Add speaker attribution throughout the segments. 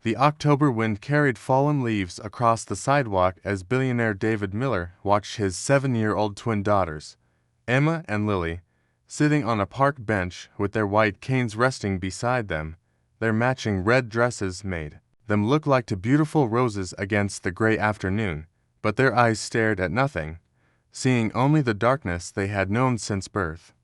Speaker 1: The October wind carried fallen leaves across the sidewalk as billionaire David Miller watched his 7-year-old twin daughters, Emma and Lily, sitting on a park bench with their white canes resting beside them. Their matching red dresses made them look like two beautiful roses against the gray afternoon, but their eyes stared at nothing, seeing only the darkness they had known since birth.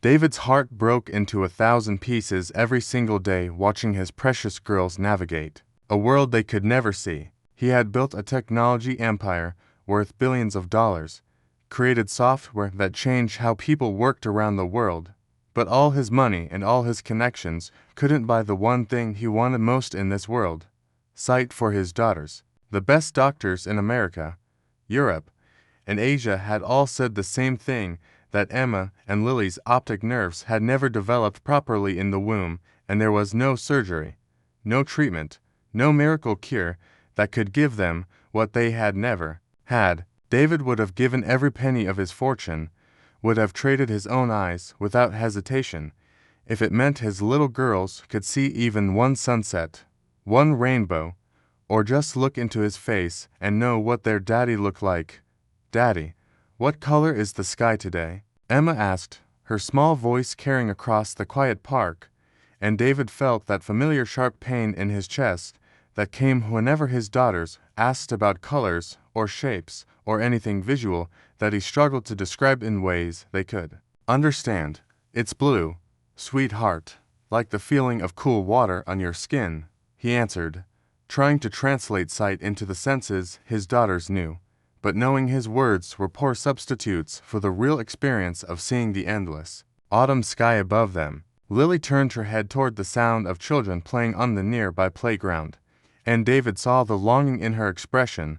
Speaker 1: David's heart broke into 1,000 pieces every single day watching his precious girls navigate a world they could never see. He had built a technology empire worth billions of dollars, created software that changed how people worked around the world, but all his money and all his connections couldn't buy the one thing he wanted most in this world: sight for his daughters. The best doctors in America, Europe, and Asia had all said the same thing, that Emma and Lily's optic nerves had never developed properly in the womb, and there was no surgery, no treatment, no miracle cure that could give them what they had never had. David would have given every penny of his fortune, would have traded his own eyes without hesitation, if it meant his little girls could see even one sunset, one rainbow, or just look into his face and know what their daddy looked like. "Daddy, what color is the sky today?" Emma asked, her small voice carrying across the quiet park, and David felt that familiar sharp pain in his chest that came whenever his daughters asked about colors or shapes or anything visual that he struggled to describe in ways they could understand. "It's blue, sweetheart, like the feeling of cool water on your skin," he answered, trying to translate sight into the senses his daughters knew, but knowing his words were poor substitutes for the real experience of seeing the endless autumn sky above them. Lily turned her head toward the sound of children playing on the nearby playground, and David saw the longing in her expression,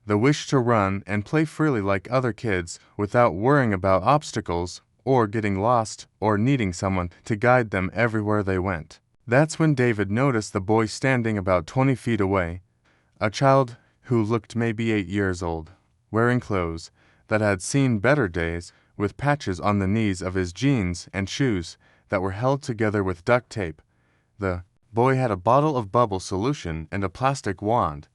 Speaker 1: the wish to run and play freely like other kids without worrying about obstacles or getting lost or needing someone to guide them everywhere they went. That's when David noticed the boy standing about 20 feet away, a child who looked maybe 8 years old, wearing clothes that had seen better days, with patches on the knees of his jeans and shoes that were held together with duct tape. The boy had a bottle of bubble solution and a plastic wand,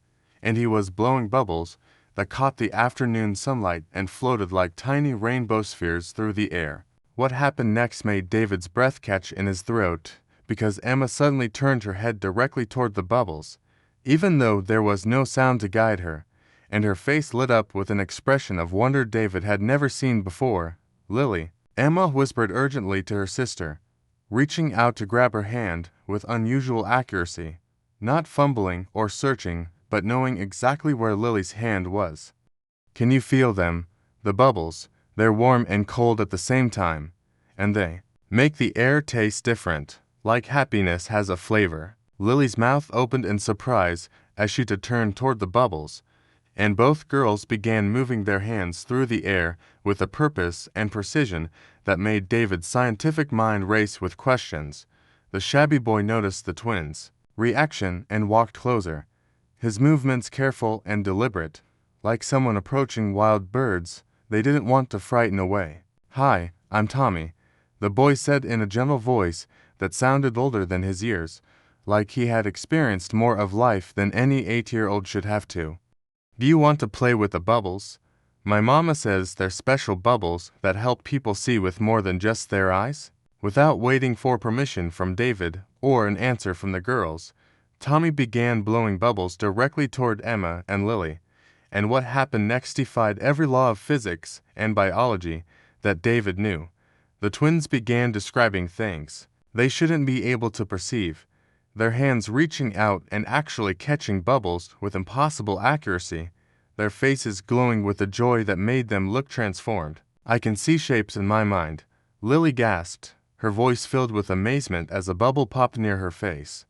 Speaker 1: and he was blowing bubbles that caught the afternoon sunlight and floated like tiny rainbow spheres through the air. What happened next made David's breath catch in his throat, because Emma suddenly turned her head directly toward the bubbles, even though there was no sound to guide her, and her face lit up with an expression of wonder David had never seen before. "Lily," Emma whispered urgently to her sister, reaching out to grab her hand with unusual accuracy, not fumbling or searching, but knowing exactly where Lily's hand was. "Can you feel them? The bubbles, they're warm and cold at the same time, and they make the air taste different, like happiness has a flavor." Lily's mouth opened in surprise as she turned toward the bubbles, and both girls began moving their hands through the air with a purpose and precision that made David's scientific mind race with questions. The shabby boy noticed the twins' reaction and walked closer, his movements careful and deliberate, like someone approaching wild birds they didn't want to frighten away. "Hi, I'm Tommy," the boy said in a gentle voice that sounded older than his years, like he had experienced more of life than any 8-year-old should have to. "Do you want to play with the bubbles? My mama says they're special bubbles that help people see with more than just their eyes." Without waiting for permission from David or an answer from the girls, Tommy began blowing bubbles directly toward Emma and Lily, and what happened next defied every law of physics and biology that David knew. The twins began describing things they shouldn't be able to perceive, their hands reaching out and actually catching bubbles with impossible accuracy, their faces glowing with a joy that made them look transformed. "I can see shapes in my mind," Lily gasped, her voice filled with amazement as a bubble popped near her face.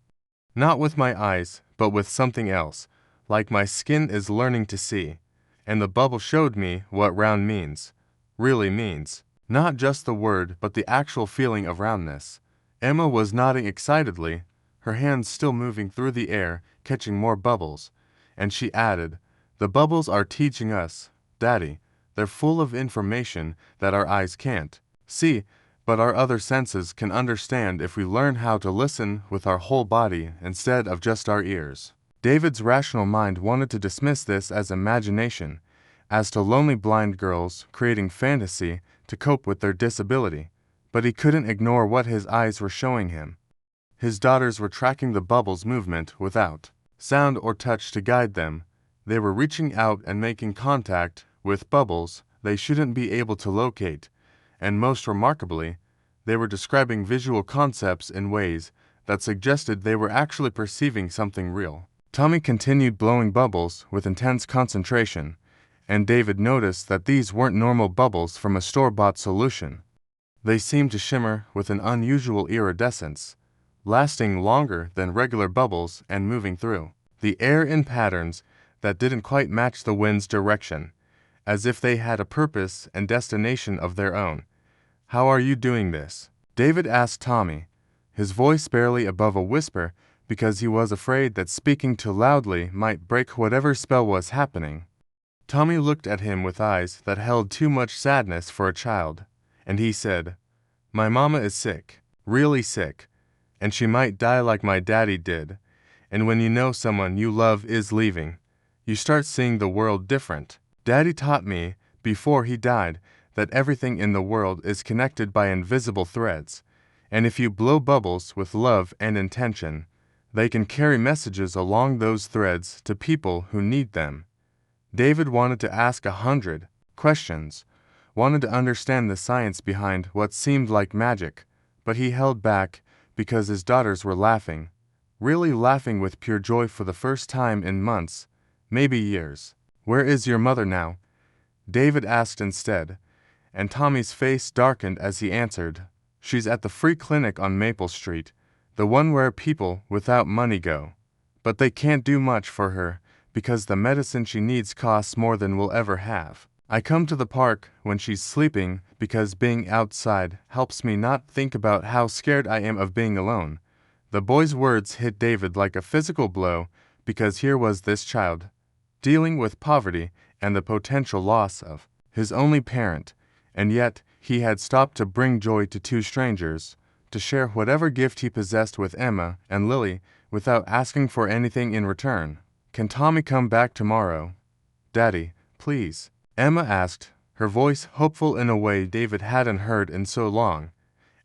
Speaker 1: "Not with my eyes, but with something else, like my skin is learning to see." And the bubble showed me what round means, really means. Not just the word, but the actual feeling of roundness. Emma was nodding excitedly, her hands still moving through the air, catching more bubbles, and she added, "The bubbles are teaching us, Daddy. They're full of information that our eyes can't see, but our other senses can understand if we learn how to listen with our whole body instead of just our ears. David's rational mind wanted to dismiss this as imagination, as to lonely blind girls creating fantasy to cope with their disability, but he couldn't ignore what his eyes were showing him. His daughters were tracking the bubbles' movement without sound or touch to guide them. They were reaching out and making contact with bubbles they shouldn't be able to locate, and most remarkably, they were describing visual concepts in ways that suggested they were actually perceiving something real. Tommy continued blowing bubbles with intense concentration, and David noticed that these weren't normal bubbles from a store-bought solution. They seemed to shimmer with an unusual iridescence, lasting longer than regular bubbles and moving through the air in patterns that didn't quite match the wind's direction, as if they had a purpose and destination of their own. "How are you doing this?" David asked Tommy, his voice barely above a whisper because he was afraid that speaking too loudly might break whatever spell was happening. Tommy looked at him with eyes that held too much sadness for a child, and he said, "My mama is sick, really sick, and she might die like my daddy did, and when you know someone you love is leaving, you start seeing the world different. Daddy taught me, before he died, that everything in the world is connected by invisible threads, and if you blow bubbles with love and intention, they can carry messages along those threads to people who need them." David wanted to ask 100 questions, wanted to understand the science behind what seemed like magic, but he held back because his daughters were laughing, really laughing with pure joy for the first time in months, maybe years. "Where is your mother now?" David asked instead, and Tommy's face darkened as he answered, "She's at the free clinic on Maple Street, the one where people without money go. But they can't do much for her because the medicine she needs costs more than we'll ever have. I come to the park when she's sleeping because being outside helps me not think about how scared I am of being alone." The boy's words hit David like a physical blow because here was this child, dealing with poverty and the potential loss of his only parent, and yet he had stopped to bring joy to two strangers, to share whatever gift he possessed with Emma and Lily without asking for anything in return. "Can Tommy come back tomorrow?" "Daddy, please," Emma asked, her voice hopeful in a way David hadn't heard in so long,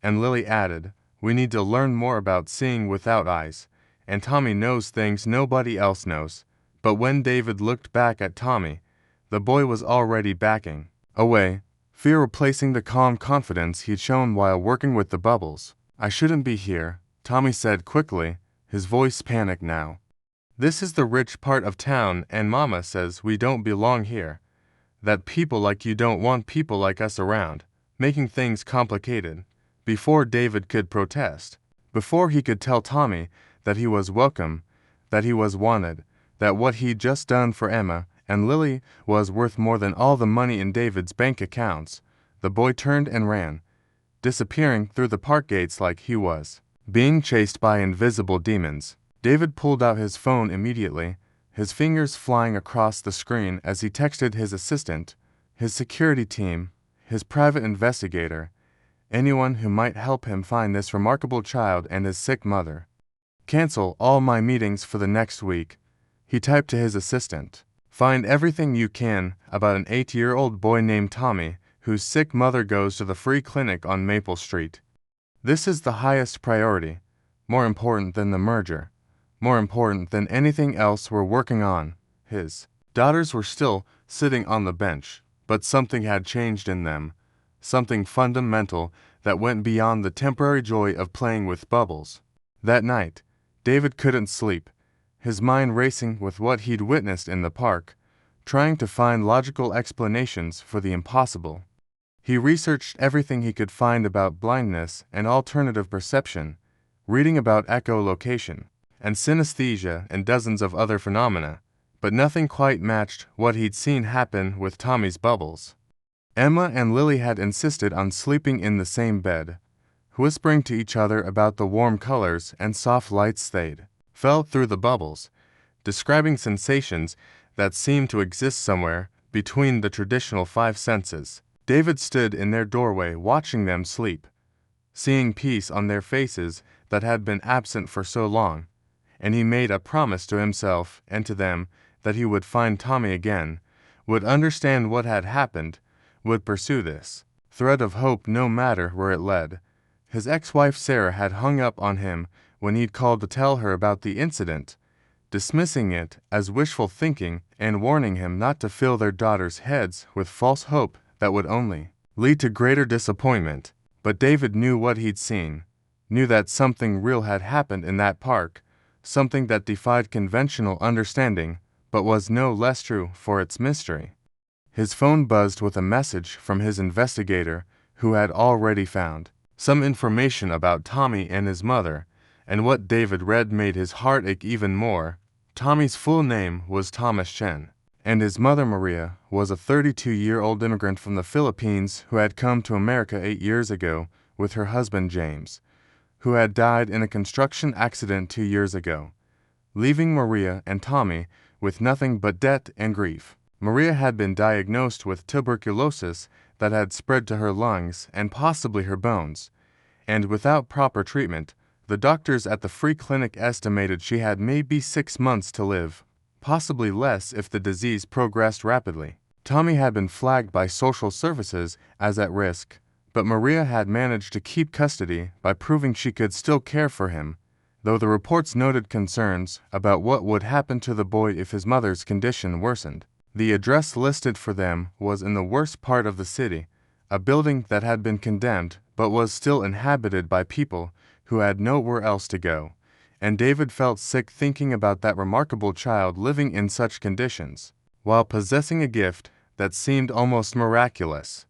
Speaker 1: and Lily added, "We need to learn more about seeing without eyes, and Tommy knows things nobody else knows." But when David looked back at Tommy, the boy was already backing away, fear replacing the calm confidence he'd shown while working with the bubbles. "I shouldn't be here," Tommy said quickly, his voice panicked now. "This is the rich part of town and Mama says we don't belong here, that people like you don't want people like us around, making things complicated." Before David could protest, before he could tell Tommy that he was welcome, that he was wanted, that what he'd just done for Emma and Lily was worth more than all the money in David's bank accounts, the boy turned and ran, disappearing through the park gates like he was being chased by invisible demons. David pulled out his phone immediately, his fingers flying across the screen as he texted his assistant, his security team, his private investigator, anyone who might help him find this remarkable child and his sick mother. "Cancel all my meetings for the next week," he typed to his assistant. "Find everything you can about an 8-year-old boy named Tommy whose sick mother goes to the free clinic on Maple Street. This is the highest priority, more important than the merger, more important than anything else we're working on." His daughters were still sitting on the bench, but something had changed in them, something fundamental that went beyond the temporary joy of playing with bubbles. That night, David couldn't sleep, his mind racing with what he'd witnessed in the park, trying to find logical explanations for the impossible. He researched everything he could find about blindness and alternative perception, reading about echolocation and synesthesia and dozens of other phenomena, but nothing quite matched what he'd seen happen with Tommy's bubbles. Emma and Lily had insisted on sleeping in the same bed, whispering to each other about the warm colors and soft lights they'd felt through the bubbles, describing sensations that seemed to exist somewhere between the traditional 5 senses. David stood in their doorway watching them sleep, seeing peace on their faces that had been absent for so long, and he made a promise to himself and to them that he would find Tommy again, would understand what had happened, would pursue this thread of hope no matter where it led. His ex-wife Sarah had hung up on him when he'd called to tell her about the incident, dismissing it as wishful thinking and warning him not to fill their daughters' heads with false hope that would only lead to greater disappointment. But David knew what he'd seen, knew that something real had happened in that park, something that defied conventional understanding, but was no less true for its mystery. His phone buzzed with a message from his investigator, who had already found some information about Tommy and his mother, and what David read made his heart ache even more. Tommy's full name was Thomas Chen, and his mother Maria was a 32-year-old immigrant from the Philippines who had come to America 8 years ago with her husband James, who had died in a construction accident 2 years ago, leaving Maria and Tommy with nothing but debt and grief. Maria had been diagnosed with tuberculosis that had spread to her lungs and possibly her bones, and without proper treatment, the doctors at the free clinic estimated she had maybe 6 months to live, possibly less if the disease progressed rapidly. Tommy had been flagged by social services as at risk, but Maria had managed to keep custody by proving she could still care for him, though the reports noted concerns about what would happen to the boy if his mother's condition worsened. The address listed for them was in the worst part of the city, a building that had been condemned but was still inhabited by people who had nowhere else to go, and David felt sick thinking about that remarkable child living in such conditions, while possessing a gift that seemed almost miraculous.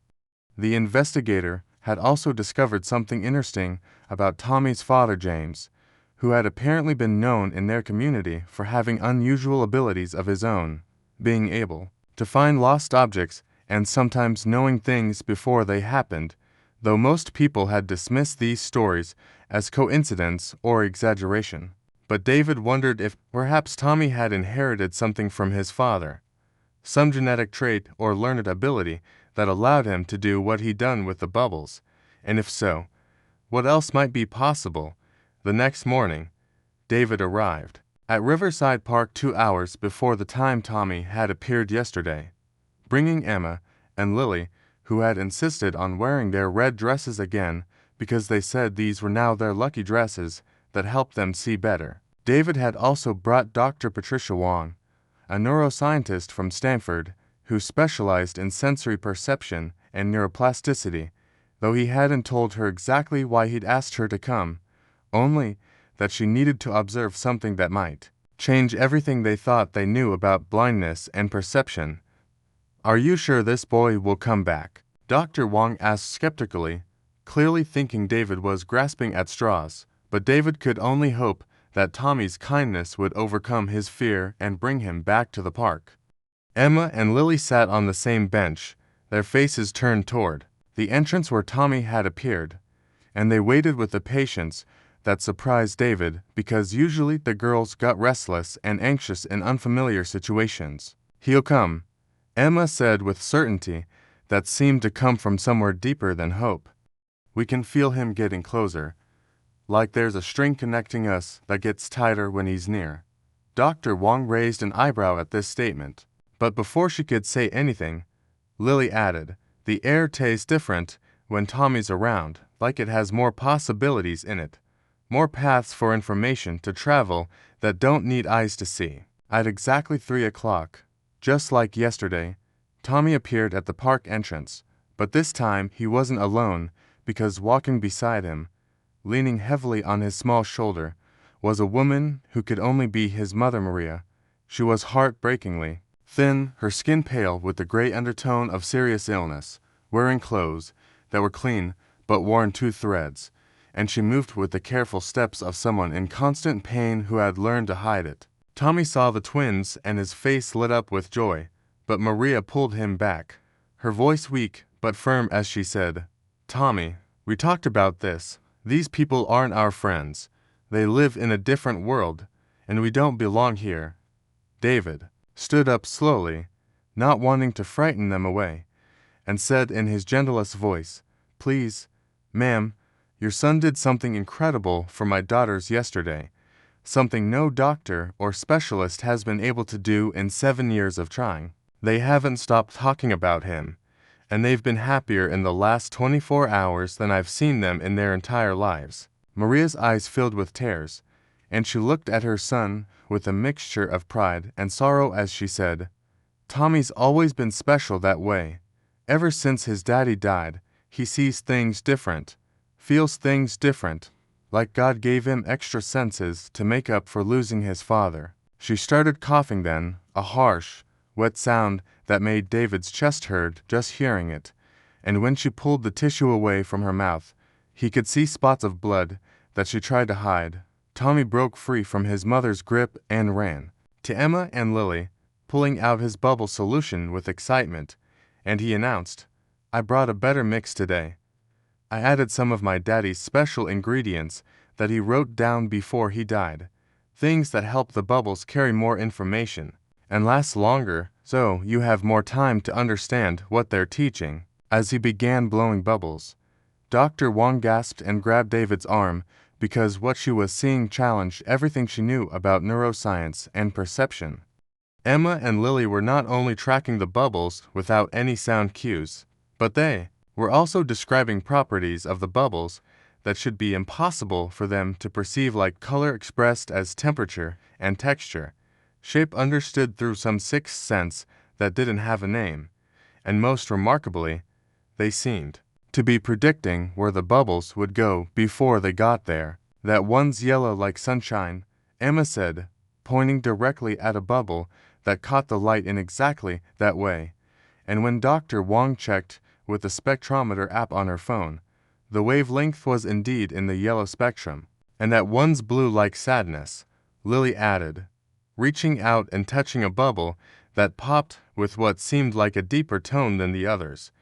Speaker 1: The investigator had also discovered something interesting about Tommy's father James, who had apparently been known in their community for having unusual abilities of his own, being able to find lost objects and sometimes knowing things before they happened, though most people had dismissed these stories as coincidence or exaggeration. But David wondered if perhaps Tommy had inherited something from his father, some genetic trait or learned ability that allowed him to do what he'd done with the bubbles, and if so, what else might be possible. The next morning, David arrived at Riverside Park 2 hours before the time Tommy had appeared yesterday, bringing Emma and Lily, who had insisted on wearing their red dresses again because they said these were now their lucky dresses that helped them see better. David had also brought Dr. Patricia Wong, a neuroscientist from Stanford who specialized in sensory perception and neuroplasticity, though he hadn't told her exactly why he'd asked her to come, only that she needed to observe something that might change everything they thought they knew about blindness and perception. "Are you sure this boy will come back?" Dr. Wong asked skeptically, clearly thinking David was grasping at straws, but David could only hope that Tommy's kindness would overcome his fear and bring him back to the park. Emma and Lily sat on the same bench, their faces turned toward the entrance where Tommy had appeared, and they waited with a patience that surprised David because usually the girls got restless and anxious in unfamiliar situations. "He'll come," Emma said with certainty that seemed to come from somewhere deeper than hope. "We can feel him getting closer, like there's a string connecting us that gets tighter when he's near." Dr. Wong raised an eyebrow at this statement, but before she could say anything, Lily added, "The air tastes different when Tommy's around, like it has more possibilities in it, more paths for information to travel that don't need eyes to see." At exactly 3 o'clock, just like yesterday, Tommy appeared at the park entrance, but this time he wasn't alone because walking beside him, leaning heavily on his small shoulder, was a woman who could only be his mother Maria. She was heartbreakingly thin, her skin pale with the gray undertone of serious illness, wearing clothes that were clean but worn 2 threads, and she moved with the careful steps of someone in constant pain who had learned to hide it. Tommy saw the twins and his face lit up with joy, but Maria pulled him back, her voice weak but firm as she said, "Tommy, we talked about this. These people aren't our friends. They live in a different world, and we don't belong here." David stood up slowly, not wanting to frighten them away, and said in his gentlest voice, "Please, ma'am, Your son did something incredible for my daughters yesterday, something no doctor or specialist has been able to do in 7 years of trying. They haven't stopped talking about him, and they've been happier in the last 24 hours than I've seen them in their entire lives." Maria's eyes filled with tears, and she looked at her son with a mixture of pride and sorrow as she said, "Tommy's always been special that way. Ever since his daddy died, he sees things different, feels things different, like God gave him extra senses to make up for losing his father." She started coughing then, a harsh, wet sound that made David's chest hurt just hearing it, and when she pulled the tissue away from her mouth, he could see spots of blood that she tried to hide. Tommy broke free from his mother's grip and ran to Emma and Lily, pulling out his bubble solution with excitement, and he announced, "I brought a better mix today. I added some of my daddy's special ingredients that he wrote down before he died, things that help the bubbles carry more information and last longer, so you have more time to understand what they're teaching." As he began blowing bubbles, Dr. Wong gasped and grabbed David's arm because what she was seeing challenged everything she knew about neuroscience and perception. Emma and Lily were not only tracking the bubbles without any sound cues, but they were also describing properties of the bubbles that should be impossible for them to perceive, like color expressed as temperature and texture, shape understood through some sixth sense that didn't have a name, and most remarkably, they seemed to be predicting where the bubbles would go before they got there. "That one's yellow like sunshine," Emma said, pointing directly at a bubble that caught the light in exactly that way, and when Dr. Wong checked with the spectrometer app on her phone, the wavelength was indeed in the yellow spectrum. "And that one's blue like sadness," Lily added, reaching out and touching a bubble that popped with what seemed like a deeper tone than the others,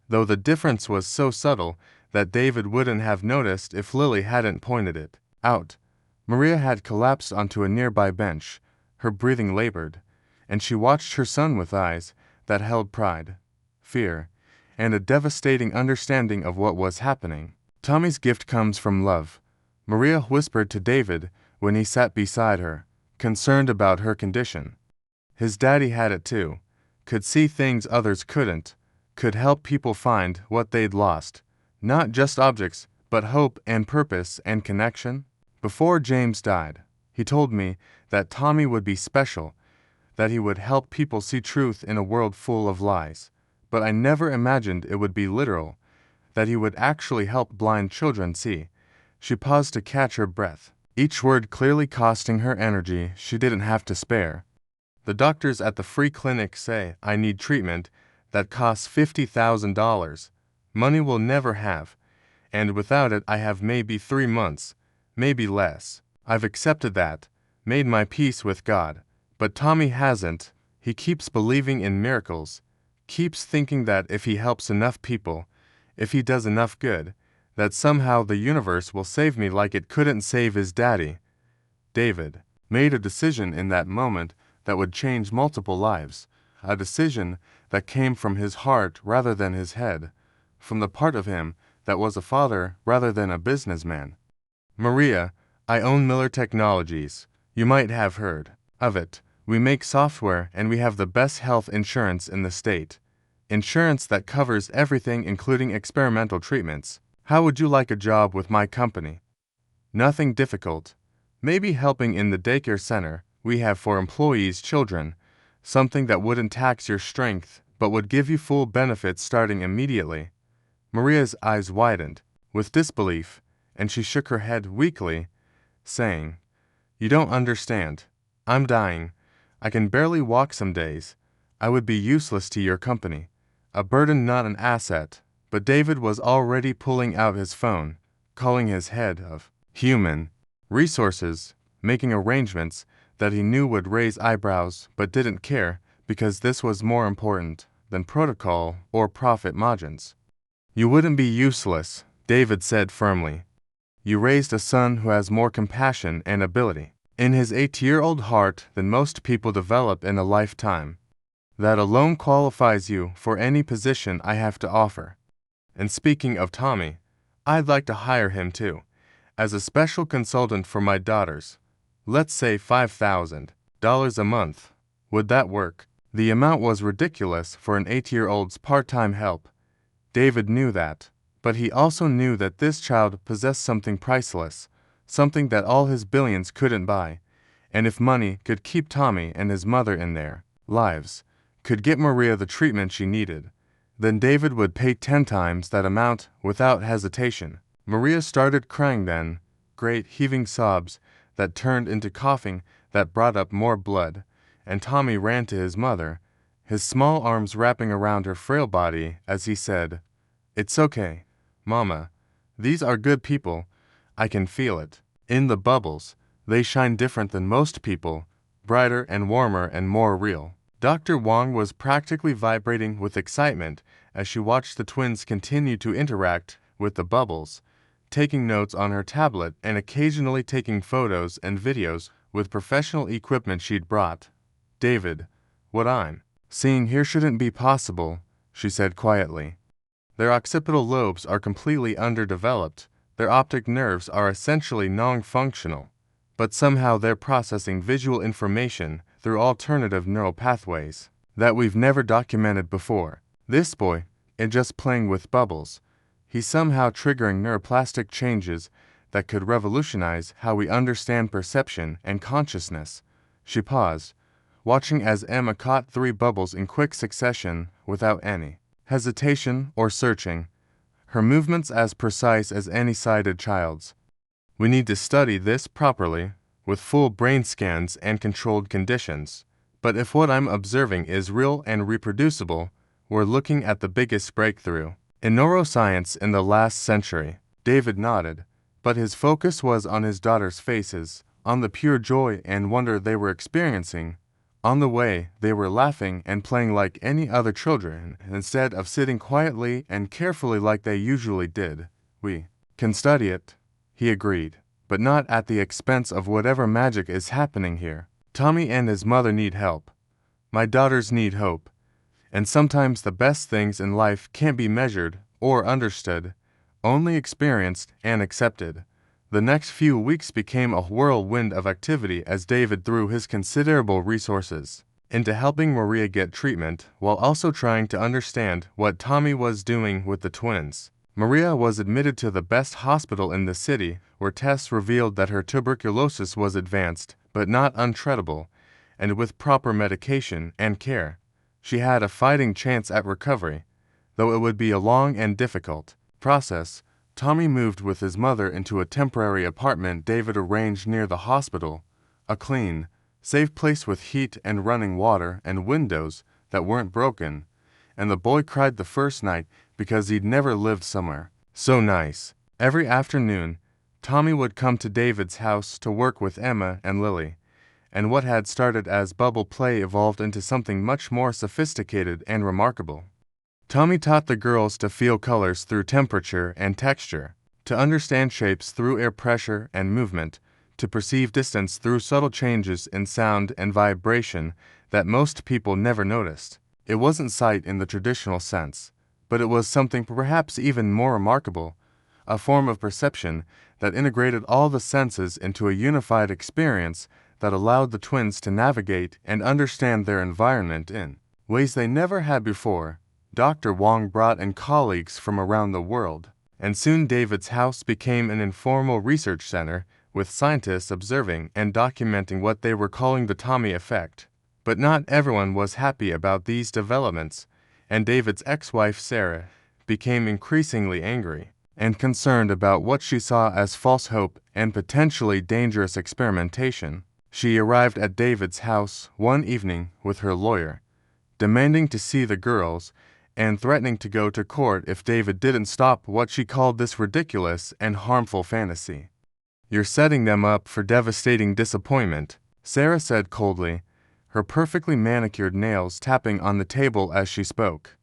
Speaker 1: though the difference was so subtle that David wouldn't have noticed if Lily hadn't pointed it out. Maria had collapsed onto a nearby bench, her breathing labored, and she watched her son with eyes that held pride, fear, and a devastating understanding of what was happening. "Tommy's gift comes from love," Maria whispered to David when he sat beside her, concerned about her condition. "His daddy had it too, could see things others couldn't, could help people find what they'd lost, not just objects, but hope and purpose and connection. Before James died, he told me that Tommy would be special, that he would help people see truth in a world full of lies, but I never imagined it would be literal, that he would actually help blind children see." She paused to catch her breath, each word clearly costing her energy she didn't have to spare. "The doctors at the free clinic say I need treatment that costs $50,000, money we'll never have, and without it I have maybe 3 months, maybe less. I've accepted that, made my peace with God, but Tommy hasn't. He keeps believing in miracles, keeps thinking that if he helps enough people, if he does enough good, that somehow the universe will save me like it couldn't save his daddy." David made a decision in that moment that would change multiple lives, a decision that came from his heart rather than his head, from the part of him that was a father rather than a businessman. "Maria, I own Miller Technologies. You might have heard of it. We make software and we have the best health insurance in the state. Insurance that covers everything including experimental treatments. How would you like a job with my company? Nothing difficult. Maybe helping in the daycare center we have for employees' children, something that wouldn't tax your strength but would give you full benefits starting immediately." Maria's eyes widened with disbelief, and she shook her head weakly, saying, "You don't understand. I'm dying. I can barely walk some days. I would be useless to your company, a burden not an asset." But David was already pulling out his phone, calling his head of human resources, making arrangements that he knew would raise eyebrows but didn't care because this was more important than protocol or profit margins. "You wouldn't be useless," David said firmly. "You raised a son who has more compassion and ability in his 8-year-old heart than most people develop in a lifetime. That alone qualifies you for any position I have to offer. And speaking of Tommy, I'd like to hire him too, as a special consultant for my daughters. Let's say $5,000 a month. Would that work? The amount was ridiculous for an 8-year-old's part-time help. David knew that, but he also knew that this child possessed something priceless, something that all his billions couldn't buy. And if money could keep Tommy and his mother in their lives, could get Maria the treatment she needed, then David would pay 10 times that amount without hesitation. Maria started crying then, great heaving sobs that turned into coughing that brought up more blood, and Tommy ran to his mother, his small arms wrapping around her frail body as he said, "It's okay, Mama. These are good people. I can feel it. In the bubbles, they shine different than most people, brighter and warmer and more real." Dr. Wong was practically vibrating with excitement as she watched the twins continue to interact with the bubbles, taking notes on her tablet and occasionally taking photos and videos with professional equipment she'd brought. "David, what I'm seeing here shouldn't be possible," she said quietly. "Their occipital lobes are completely underdeveloped, their optic nerves are essentially non-functional, but somehow they're processing visual information through alternative neural pathways that we've never documented before. This boy, in just playing with bubbles, he's somehow triggering neuroplastic changes that could revolutionize how we understand perception and consciousness." She paused, watching as Emma caught 3 bubbles in quick succession without any hesitation or searching, her movements as precise as any sighted child's. "We need to study this properly, with full brain scans and controlled conditions. But if what I'm observing is real and reproducible, we're looking at the biggest breakthrough in neuroscience in the last century." David nodded, but his focus was on his daughters' faces, on the pure joy and wonder they were experiencing, on the way they were laughing and playing like any other children instead of sitting quietly and carefully like they usually did. "We can study it," he agreed, "but not at the expense of whatever magic is happening here. Tommy and his mother need help. My daughters need hope. And sometimes the best things in life can't be measured or understood, only experienced and accepted." The next few weeks became a whirlwind of activity as David threw his considerable resources into helping Maria get treatment while also trying to understand what Tommy was doing with the twins. Maria was admitted to the best hospital in the city, where tests revealed that her tuberculosis was advanced but not untreatable, and with proper medication and care, she had a fighting chance at recovery, though it would be a long and difficult process. Tommy moved with his mother into a temporary apartment David arranged near the hospital, a clean, safe place with heat and running water and windows that weren't broken, and the boy cried the first night because he'd never lived somewhere so nice. Every afternoon, Tommy would come to David's house to work with Emma and Lily, and what had started as bubble play evolved into something much more sophisticated and remarkable. Tommy taught the girls to feel colors through temperature and texture, to understand shapes through air pressure and movement, to perceive distance through subtle changes in sound and vibration that most people never noticed. It wasn't sight in the traditional sense, but it was something perhaps even more remarkable, a form of perception that integrated all the senses into a unified experience that allowed the twins to navigate and understand their environment in ways they never had before. Dr. Wong brought in colleagues from around the world, and soon David's house became an informal research center with scientists observing and documenting what they were calling the Tommy effect. But not everyone was happy about these developments, and David's ex-wife Sarah became increasingly angry and concerned about what she saw as false hope and potentially dangerous experimentation. She arrived at David's house one evening with her lawyer, demanding to see the girls and threatening to go to court if David didn't stop what she called this ridiculous and harmful fantasy. "You're setting them up for devastating disappointment," Sarah said coldly, her perfectly manicured nails tapping on the table as she spoke.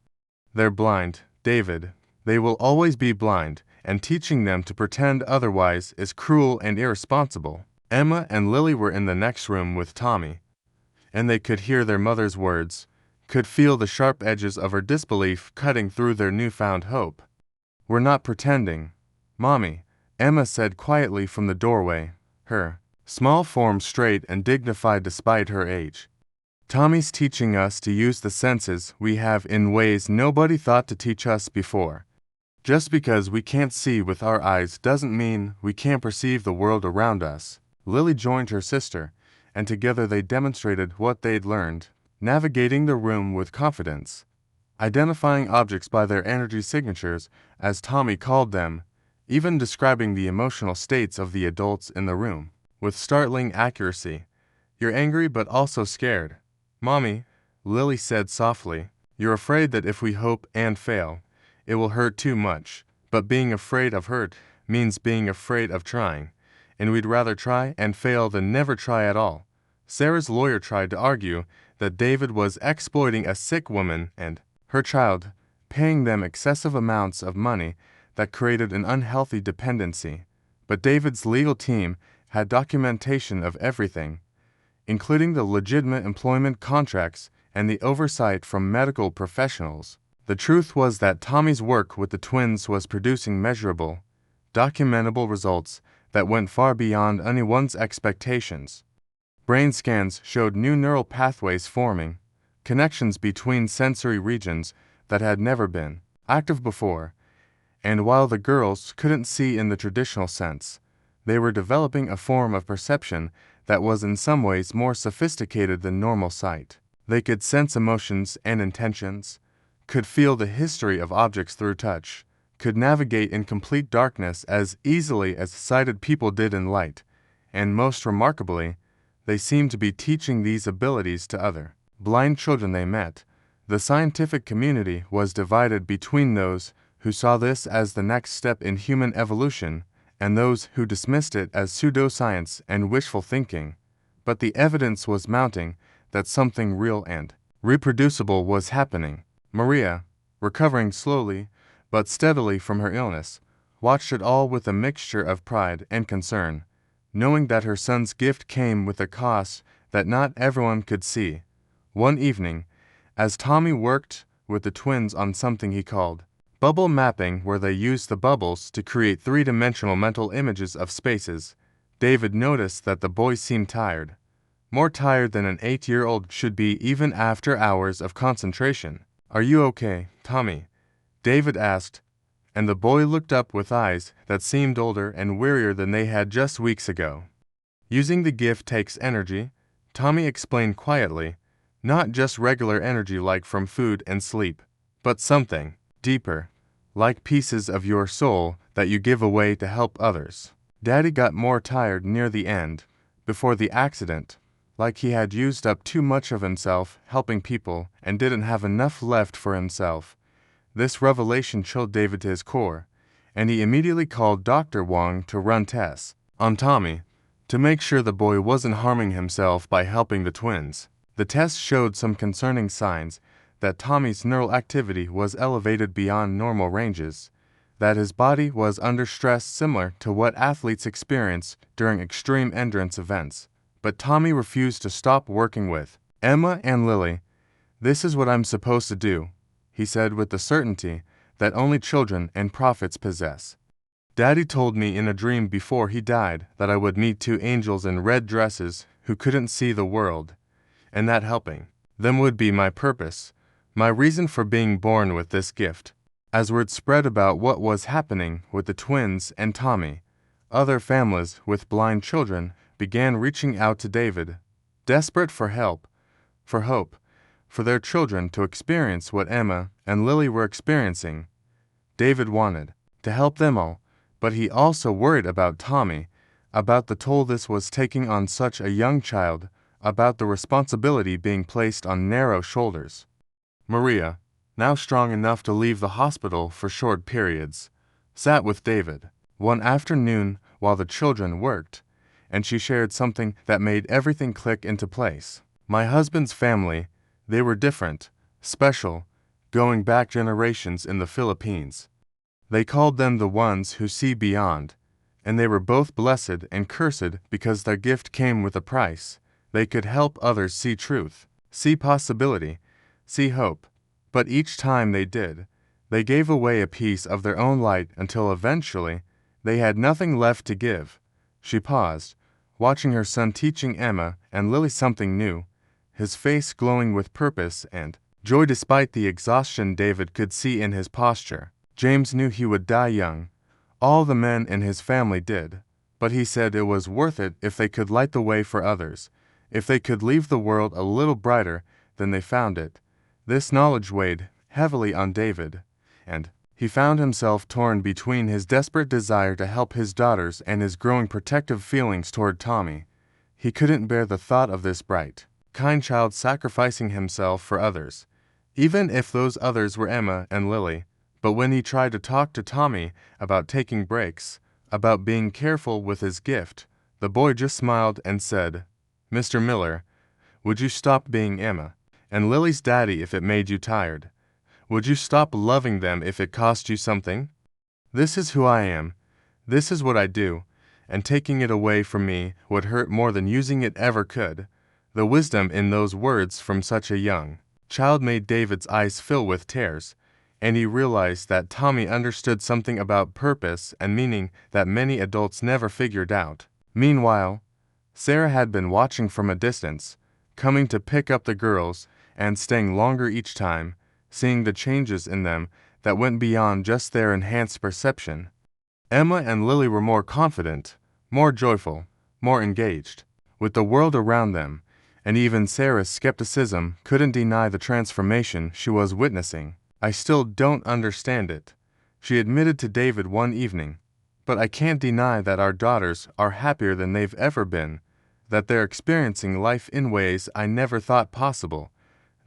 Speaker 1: "They're blind, David. They will always be blind, and teaching them to pretend otherwise is cruel and irresponsible." Emma and Lily were in the next room with Tommy, and they could hear their mother's words, could feel the sharp edges of her disbelief cutting through their newfound hope. "We're not pretending, "Mommy," Emma said quietly from the doorway, her small form straight and dignified despite her age. "Tommy's teaching us to use the senses we have in ways nobody thought to teach us before. Just because we can't see with our eyes doesn't mean we can't perceive the world around us." Lily joined her sister, and together they demonstrated what they'd learned, navigating the room with confidence, identifying objects by their energy signatures, as Tommy called them, even describing the emotional states of the adults in the room, with startling accuracy. "You're angry but also scared, Mommy," Lily said softly. "You're afraid that if we hope and fail, it will hurt too much, but being afraid of hurt means being afraid of trying, and we'd rather try and fail than never try at all." Sarah's lawyer tried to argue that David was exploiting a sick woman and her child, paying them excessive amounts of money that created an unhealthy dependency, but David's legal team had documentation of everything, including the legitimate employment contracts and the oversight from medical professionals. The truth was that Tommy's work with the twins was producing measurable, documentable results that went far beyond anyone's expectations. Brain scans showed new neural pathways forming, connections between sensory regions that had never been active before, and while the girls couldn't see in the traditional sense, they were developing a form of perception that was in some ways more sophisticated than normal sight. They could sense emotions and intentions, could feel the history of objects through touch, could navigate in complete darkness as easily as sighted people did in light, and most remarkably, they seemed to be teaching these abilities to other blind children they met. The scientific community was divided between those who saw this as the next step in human evolution and those who dismissed it as pseudoscience and wishful thinking, but the evidence was mounting that something real and reproducible was happening. Maria, recovering slowly but steadily from her illness, watched it all with a mixture of pride and concern, knowing that her son's gift came with a cost that not everyone could see. One evening, as Tommy worked with the twins on something he called bubble mapping, where they used the bubbles to create three-dimensional mental images of spaces, David noticed that the boy seemed tired, more tired than an 8-year-old should be even after hours of concentration. "Are you okay, Tommy?" David asked, and the boy looked up with eyes that seemed older and wearier than they had just weeks ago. "Using the gift takes energy," Tommy explained quietly, "not just regular energy like from food and sleep, but something deeper, like pieces of your soul that you give away to help others." Daddy got more tired near the end, before the accident, like he had used up too much of himself helping people and didn't have enough left for himself. This revelation chilled David to his core, and he immediately called Dr. Wong to run tests on Tommy to make sure the boy wasn't harming himself by helping the twins. The tests showed some concerning signs that Tommy's neural activity was elevated beyond normal ranges, that his body was under stress similar to what athletes experience during extreme endurance events. But Tommy refused to stop working with Emma and Lily. "This is what I'm supposed to do," he said with the certainty that only children and prophets possess. "Daddy told me in a dream before he died that I would meet two angels in red dresses who couldn't see the world, and that helping them would be my purpose, my reason for being born with this gift." As word spread about what was happening with the twins and Tommy, other families with blind children began reaching out to David, desperate for help, for hope, for their children to experience what Emma and Lily were experiencing. David wanted to help them all, but he also worried about Tommy, about the toll this was taking on such a young child, about the responsibility being placed on narrow shoulders. Maria, now strong enough to leave the hospital for short periods, sat with David one afternoon while the children worked, and she shared something that made everything click into place. "My husband's family, they were different, special, going back generations in the Philippines. They called them the ones who see beyond, and they were both blessed and cursed because their gift came with a price. They could help others see truth, see possibility, see hope. But each time they did, they gave away a piece of their own light until eventually They had nothing left to give. She paused, watching her son teaching Emma and Lily something new, his face glowing with purpose and joy despite the exhaustion David could see in his posture. James knew he would die young. All the men in his family did. But he said it was worth it if they could light the way for others, if they could leave the world a little brighter than they found it. This knowledge weighed heavily on David, and he found himself torn between his desperate desire to help his daughters and his growing protective feelings toward Tommy. He couldn't bear the thought of this bright, kind child sacrificing himself for others, even if those others were Emma and Lily. But when he tried to talk to Tommy about taking breaks, about being careful with his gift, the boy just smiled and said, "Mr. Miller, would you stop being Emma and Lily's daddy if it made you tired? Would you stop loving them if it cost you something? This is who I am. This is what I do, and taking it away from me would hurt more than using it ever could." The wisdom in those words from such a young child made David's eyes fill with tears, and he realized that Tommy understood something about purpose and meaning that many adults never figured out. Meanwhile, Sarah had been watching from a distance, coming to pick up the girls and staying longer each time, seeing the changes in them that went beyond just their enhanced perception. Emma and Lily were more confident, more joyful, more engaged with the world around them, and even Sarah's skepticism couldn't deny the transformation she was witnessing. "I still don't understand it," she admitted to David one evening, "but I can't deny that our daughters are happier than they've ever been, that they're experiencing life in ways I never thought possible."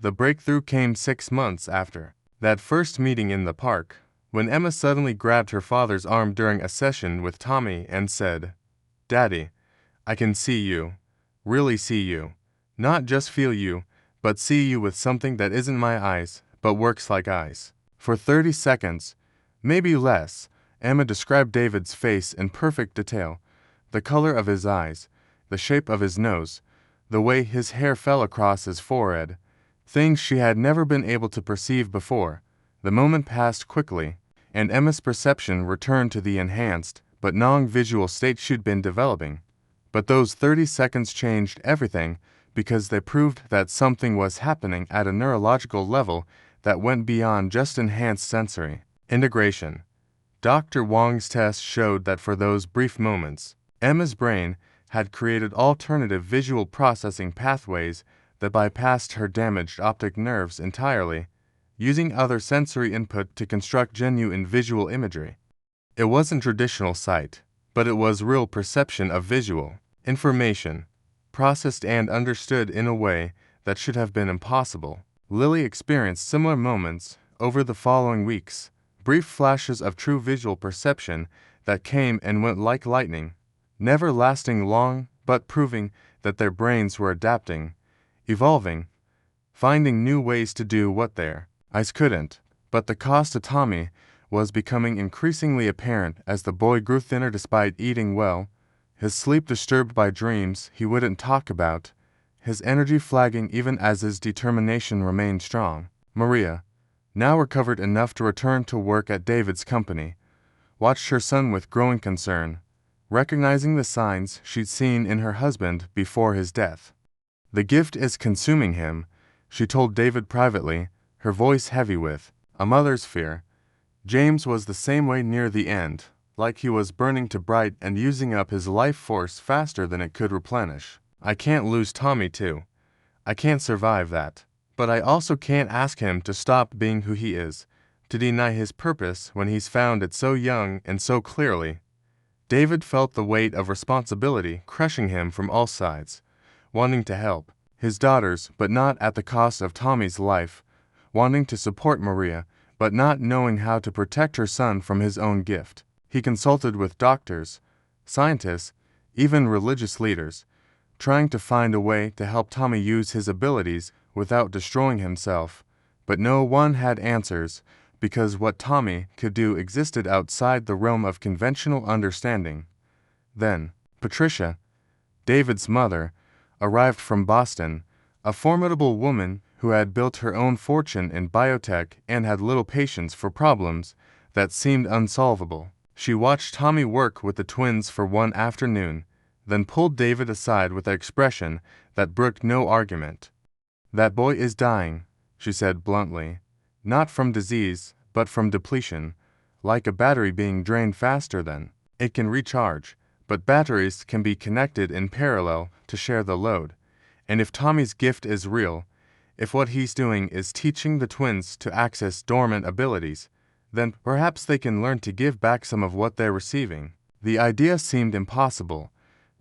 Speaker 1: The breakthrough came 6 months after that first meeting in the park, when Emma suddenly grabbed her father's arm during a session with Tommy and said, "Daddy, I can see you, really see you, not just feel you, but see you with something that isn't my eyes, but works like eyes." For 30 seconds, maybe less, Emma described David's face in perfect detail, the color of his eyes, the shape of his nose, the way his hair fell across his forehead, things she had never been able to perceive before. The moment passed quickly, and Emma's perception returned to the enhanced but non-visual state she'd been developing. But those 30 seconds changed everything because they proved that something was happening at a neurological level that went beyond just enhanced sensory integration. Dr. Wong's test showed that for those brief moments, Emma's brain had created alternative visual processing pathways that bypassed her damaged optic nerves entirely, using other sensory input to construct genuine visual imagery. It wasn't traditional sight, but it was real perception of visual information, processed and understood in a way that should have been impossible. Lily experienced similar moments over the following weeks, brief flashes of true visual perception that came and went like lightning, never lasting long but proving that their brains were adapting, evolving, finding new ways to do what their eyes couldn't. But the cost to Tommy was becoming increasingly apparent as the boy grew thinner despite eating well, his sleep disturbed by dreams he wouldn't talk about, his energy flagging even as his determination remained strong. Maria, now recovered enough to return to work at David's company, watched her son with growing concern, recognizing the signs she'd seen in her husband before his death. "The gift is consuming him," she told David privately, her voice heavy with a mother's fear. James was the same way near the end, like he was burning to bright and using up his life force faster than it could replenish. "I can't lose Tommy too. I can't survive that. But I also can't ask him to stop being who he is, to deny his purpose when he's found it so young and so clearly." David felt the weight of responsibility crushing him from all sides, wanting to help his daughters but not at the cost of Tommy's life, wanting to support Maria but not knowing how to protect her son from his own gift. He consulted with doctors, scientists, even religious leaders, trying to find a way to help Tommy use his abilities without destroying himself, but no one had answers because what Tommy could do existed outside the realm of conventional understanding. Then, Patricia, David's mother, arrived from Boston, a formidable woman who had built her own fortune in biotech and had little patience for problems that seemed unsolvable. She watched Tommy work with the twins for one afternoon, then pulled David aside with an expression that brooked no argument. "That boy is dying," she said bluntly. "Not from disease, but from depletion. Like a battery being drained faster than it can recharge, but batteries can be connected in parallel to share the load. And if Tommy's gift is real, if what he's doing is teaching the twins to access dormant abilities, then perhaps they can learn to give back some of what they're receiving." The idea seemed impossible,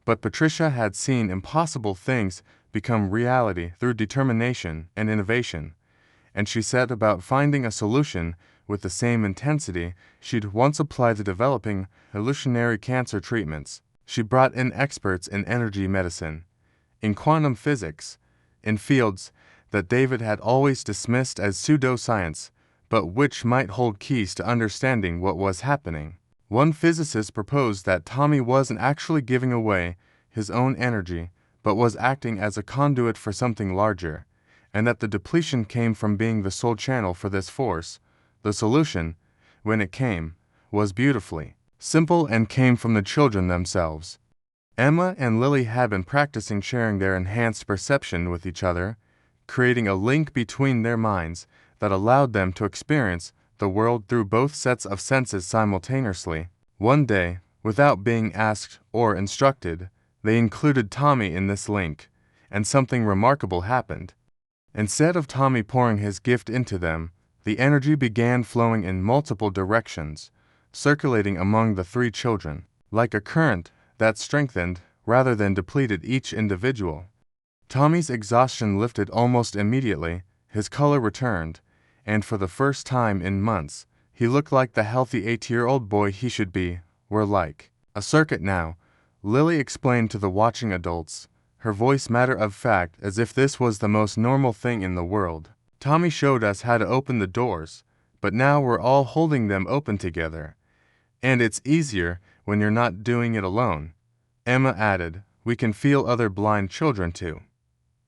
Speaker 1: but Patricia had seen impossible things become reality through determination and innovation, and she set about finding a solution with the same intensity she'd once applied to developing illusionary cancer treatments. She brought in experts in energy medicine, in quantum physics, in fields that David had always dismissed as pseudoscience, but which might hold keys to understanding what was happening. One physicist proposed that Tommy wasn't actually giving away his own energy, but was acting as a conduit for something larger, and that the depletion came from being the sole channel for this force. The solution, when it came, was beautifully simple and came from the children themselves. Emma and Lily had been practicing sharing their enhanced perception with each other, creating a link between their minds that allowed them to experience the world through both sets of senses simultaneously. One day, without being asked or instructed, they included Tommy in this link, and something remarkable happened. Instead of Tommy pouring his gift into them, the energy began flowing in multiple directions, circulating among the three children, like a current that strengthened rather than depleted each individual. Tommy's exhaustion lifted almost immediately, his color returned, and for the first time in months, he looked like the healthy 8-year-old boy he should be. "We're like a circuit now," Lily explained to the watching adults, her voice matter of fact as if this was the most normal thing in the world. "Tommy showed us how to open the doors, but now we're all holding them open together. And it's easier when you're not doing it alone." Emma added, "We can feel other blind children too.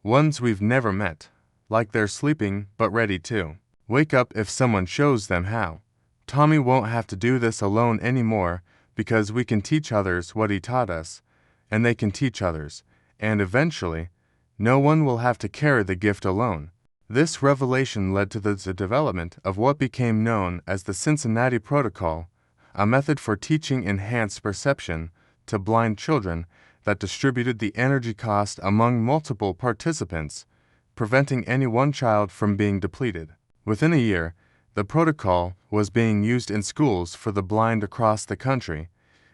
Speaker 1: Ones we've never met, like they're sleeping but ready to wake up if someone shows them how. Tommy won't have to do this alone anymore because we can teach others what he taught us, and they can teach others, and eventually, no one will have to carry the gift alone." This revelation led to the development of what became known as the Cincinnati Protocol, a method for teaching enhanced perception to blind children that distributed the energy cost among multiple participants, preventing any one child from being depleted. Within a year, the protocol was being used in schools for the blind across the country,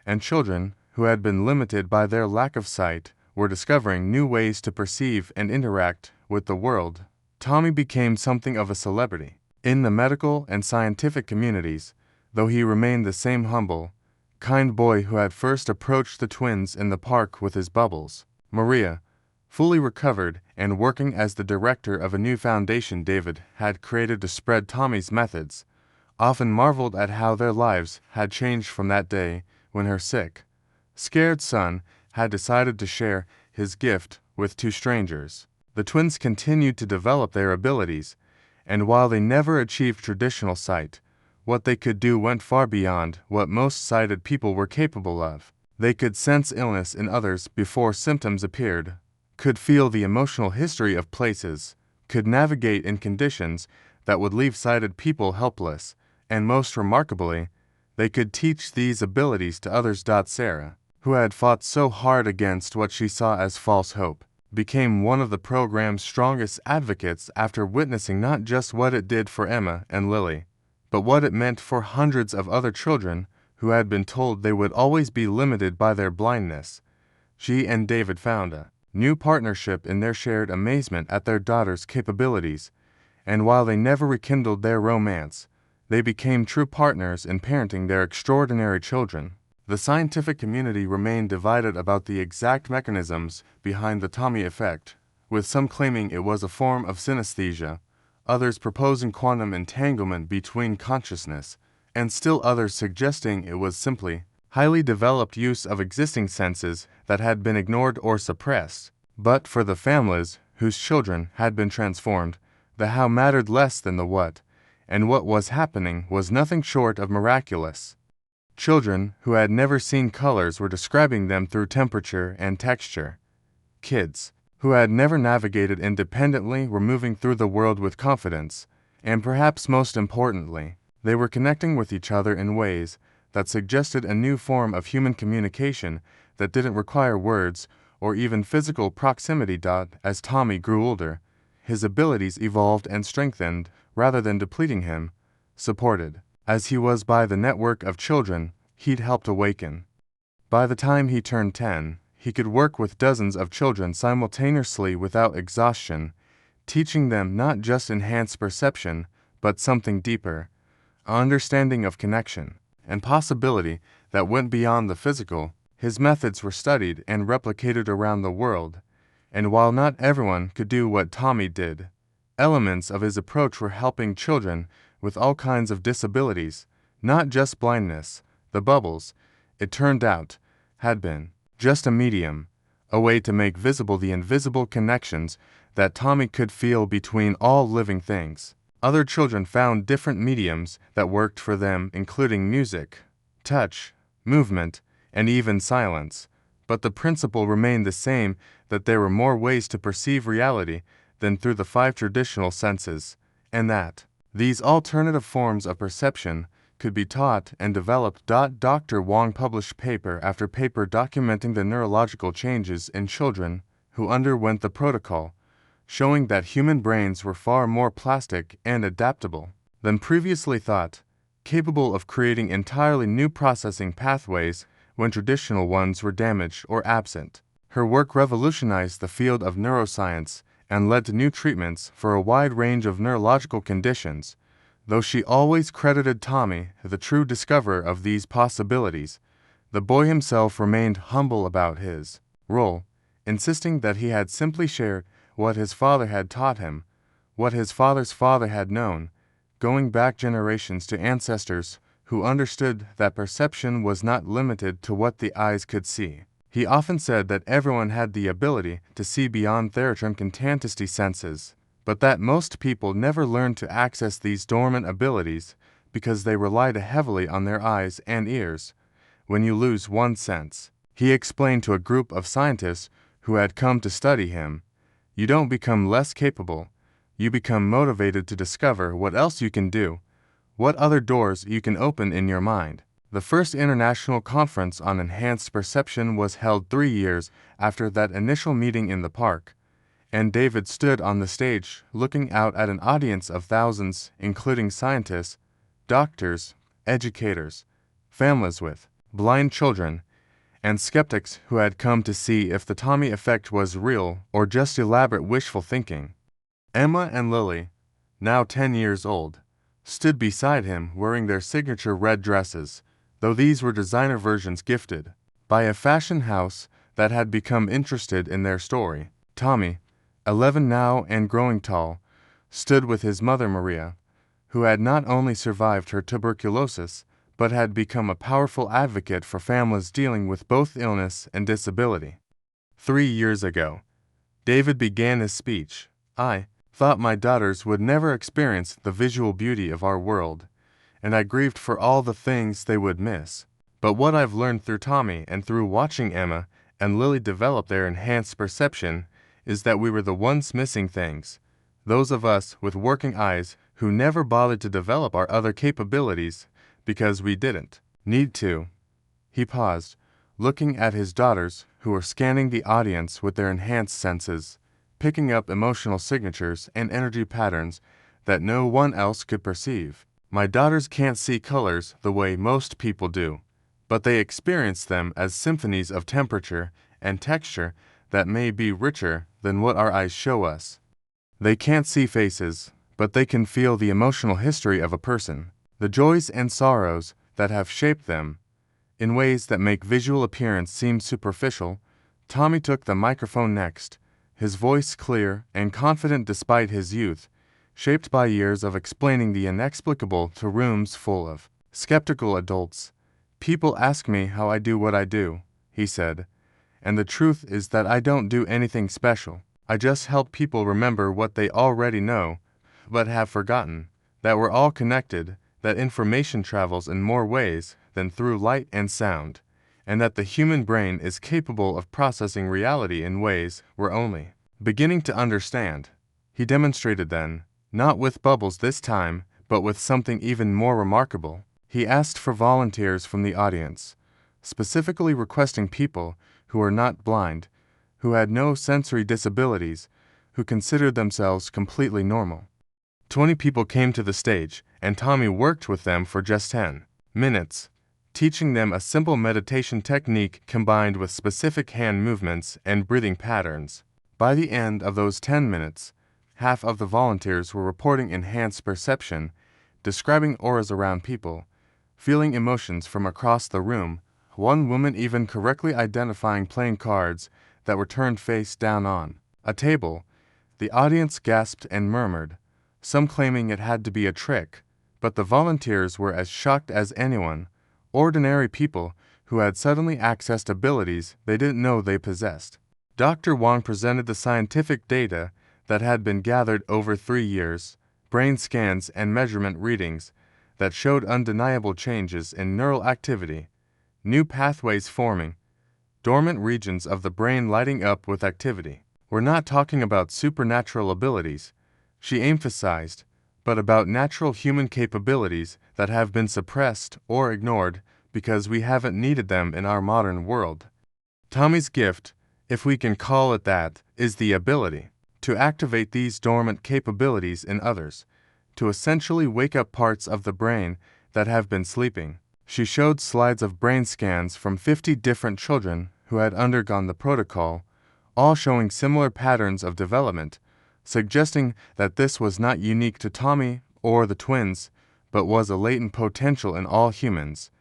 Speaker 1: and children who had been limited by their lack of sight were discovering new ways to perceive and interact with the world. Tommy became something of a celebrity in the medical and scientific communities, though he remained the same humble, kind boy who had first approached the twins in the park with his bubbles. Maria, fully recovered and working as the director of a new foundation David had created to spread Tommy's methods, often marveled at how their lives had changed from that day when her sick, scared son had decided to share his gift with two strangers. The twins continued to develop their abilities, and while they never achieved traditional sight, what they could do went far beyond what most sighted people were capable of. They could sense illness in others before symptoms appeared, could feel the emotional history of places, could navigate in conditions that would leave sighted people helpless, and most remarkably, they could teach these abilities to others. Sarah, who had fought so hard against what she saw as false hope, became one of the program's strongest advocates after witnessing not just what it did for Emma and Lily, but what it meant for hundreds of other children who had been told they would always be limited by their blindness. She and David found a new partnership in their shared amazement at their daughter's capabilities, and while they never rekindled their romance, they became true partners in parenting their extraordinary children. The scientific community remained divided about the exact mechanisms behind the Tommy effect, with some claiming it was a form of synesthesia, others proposing quantum entanglement between consciousness, and still others suggesting it was simply highly developed use of existing senses that had been ignored or suppressed. But for the families whose children had been transformed, the how mattered less than the what, and what was happening was nothing short of miraculous. Children who had never seen colors were describing them through temperature and texture. Kids who had never navigated independently were moving through the world with confidence, and perhaps most importantly, they were connecting with each other in ways that suggested a new form of human communication that didn't require words or even physical proximity. As Tommy grew older, his abilities evolved and strengthened rather than depleting him, supported as he was by the network of children he'd helped awaken. By the time he turned 10, he could work with dozens of children simultaneously without exhaustion, teaching them not just enhanced perception, but something deeper, an understanding of connection and possibility that went beyond the physical. His methods were studied and replicated around the world, and while not everyone could do what Tommy did, elements of his approach were helping children with all kinds of disabilities, not just blindness. The bubbles, it turned out, had been just a medium, a way to make visible the invisible connections that Tommy could feel between all living things. Other children found different mediums that worked for them, including music, touch, movement, and even silence. But the principle remained the same, that there were more ways to perceive reality than through the 5 traditional senses, and that these alternative forms of perception could be taught and developed. Dr. Wong published paper after paper documenting the neurological changes in children who underwent the protocol, showing that human brains were far more plastic and adaptable than previously thought, capable of creating entirely new processing pathways when traditional ones were damaged or absent. Her work revolutionized the field of neuroscience and led to new treatments for a wide range of neurological conditions. Though she always credited Tommy the true discoverer of these possibilities, the boy himself remained humble about his role, insisting that he had simply shared what his father had taught him, what his father's father had known, going back generations to ancestors who understood that perception was not limited to what the eyes could see. He often said that everyone had the ability to see beyond their contagious senses, but that most people never learned to access these dormant abilities because they relied heavily on their eyes and ears. When you lose one sense, he explained to a group of scientists who had come to study him, you don't become less capable, you become motivated to discover what else you can do, what other doors you can open in your mind. The first international conference on enhanced perception was held 3 years after that initial meeting in the park, and David stood on the stage looking out at an audience of thousands, including scientists, doctors, educators, families with blind children, and skeptics who had come to see if the Tommy effect was real or just elaborate wishful thinking. Emma and Lily, now 10 years old, stood beside him wearing their signature red dresses, though these were designer versions gifted by a fashion house that had become interested in their story. Tommy, 11 now and growing tall, stood with his mother Maria, who had not only survived her tuberculosis, but had become a powerful advocate for families dealing with both illness and disability. 3 years ago, David began his speech. I thought my daughters would never experience the visual beauty of our world, and I grieved for all the things they would miss. But what I've learned through Tommy and through watching Emma and Lily develop their enhanced perception is that we were the ones missing things, those of us with working eyes who never bothered to develop our other capabilities because we didn't need to. He paused, looking at his daughters who were scanning the audience with their enhanced senses, picking up emotional signatures and energy patterns that no one else could perceive. My daughters can't see colors the way most people do, but they experience them as symphonies of temperature and texture that may be richer than what our eyes show us. They can't see faces, but they can feel the emotional history of a person, the joys and sorrows that have shaped them. In ways that make visual appearance seem superficial, Tommy took the microphone next, his voice clear and confident despite his youth, shaped by years of explaining the inexplicable to rooms full of skeptical adults. People ask me how I do what I do, he said, and the truth is that I don't do anything special. I just help people remember what they already know, but have forgotten, that we're all connected, that information travels in more ways than through light and sound, and that the human brain is capable of processing reality in ways we're only beginning to understand. He demonstrated then, not with bubbles this time, but with something even more remarkable. He asked for volunteers from the audience, specifically requesting people who are not blind, who had no sensory disabilities, who considered themselves completely normal. 20 people came to the stage, and Tommy worked with them for just 10 minutes, teaching them a simple meditation technique combined with specific hand movements and breathing patterns. By the end of those 10 minutes, half of the volunteers were reporting enhanced perception, describing auras around people, feeling emotions from across the room, one woman even correctly identifying playing cards that were turned face down on a table. The audience gasped and murmured, some claiming it had to be a trick, but the volunteers were as shocked as anyone, ordinary people who had suddenly accessed abilities they didn't know they possessed. Dr. Wong presented the scientific data that had been gathered over 3 years, brain scans and measurement readings that showed undeniable changes in neural activity, new pathways forming, dormant regions of the brain lighting up with activity. We're not talking about supernatural abilities, she emphasized, but about natural human capabilities that have been suppressed or ignored because we haven't needed them in our modern world. Tommy's gift, if we can call it that, is the ability to activate these dormant capabilities in others, to essentially wake up parts of the brain that have been sleeping. She showed slides of brain scans from 50 different children who had undergone the protocol, all showing similar patterns of development, suggesting that this was not unique to Tommy or the twins, but was a latent potential in all humans.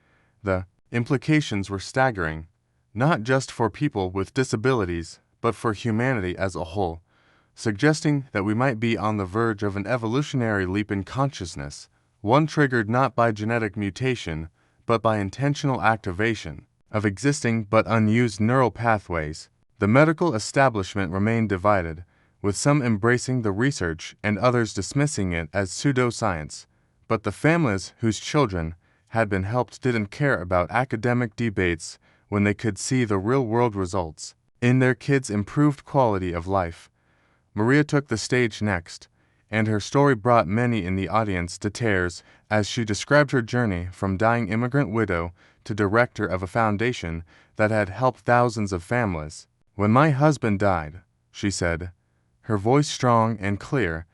Speaker 1: The implications were staggering, not just for people with disabilities, but for humanity as a whole, suggesting that we might be on the verge of an evolutionary leap in consciousness, one triggered not by genetic mutation, but by intentional activation of existing but unused neural pathways. The medical establishment remained divided, with some embracing the research and others dismissing it as pseudoscience, but the families whose children had been helped didn't care about academic debates when they could see the real-world results in their kids' improved quality of life. Maria took the stage next, and her story brought many in the audience to tears as she described her journey from dying immigrant widow to director of a foundation that had helped thousands of families. When my husband died, she said, her voice strong and clear,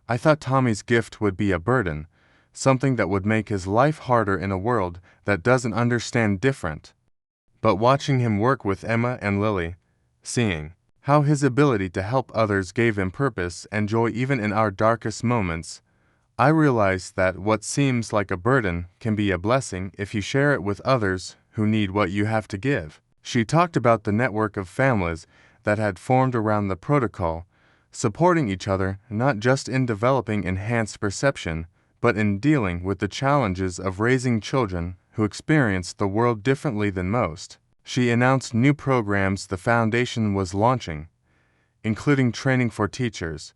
Speaker 1: I thought Tommy's gift would be a burden, something that would make his life harder in a world that doesn't understand different. But watching him work with Emma and Lily, seeing how his ability to help others gave him purpose and joy even in our darkest moments, I realized that what seems like a burden can be a blessing if you share it with others who need what you have to give. She talked about the network of families that had formed around the protocol, supporting each other not just in developing enhanced perception, but in dealing with the challenges of raising children who experienced the world differently than most. She announced new programs the foundation was launching, including training for teachers,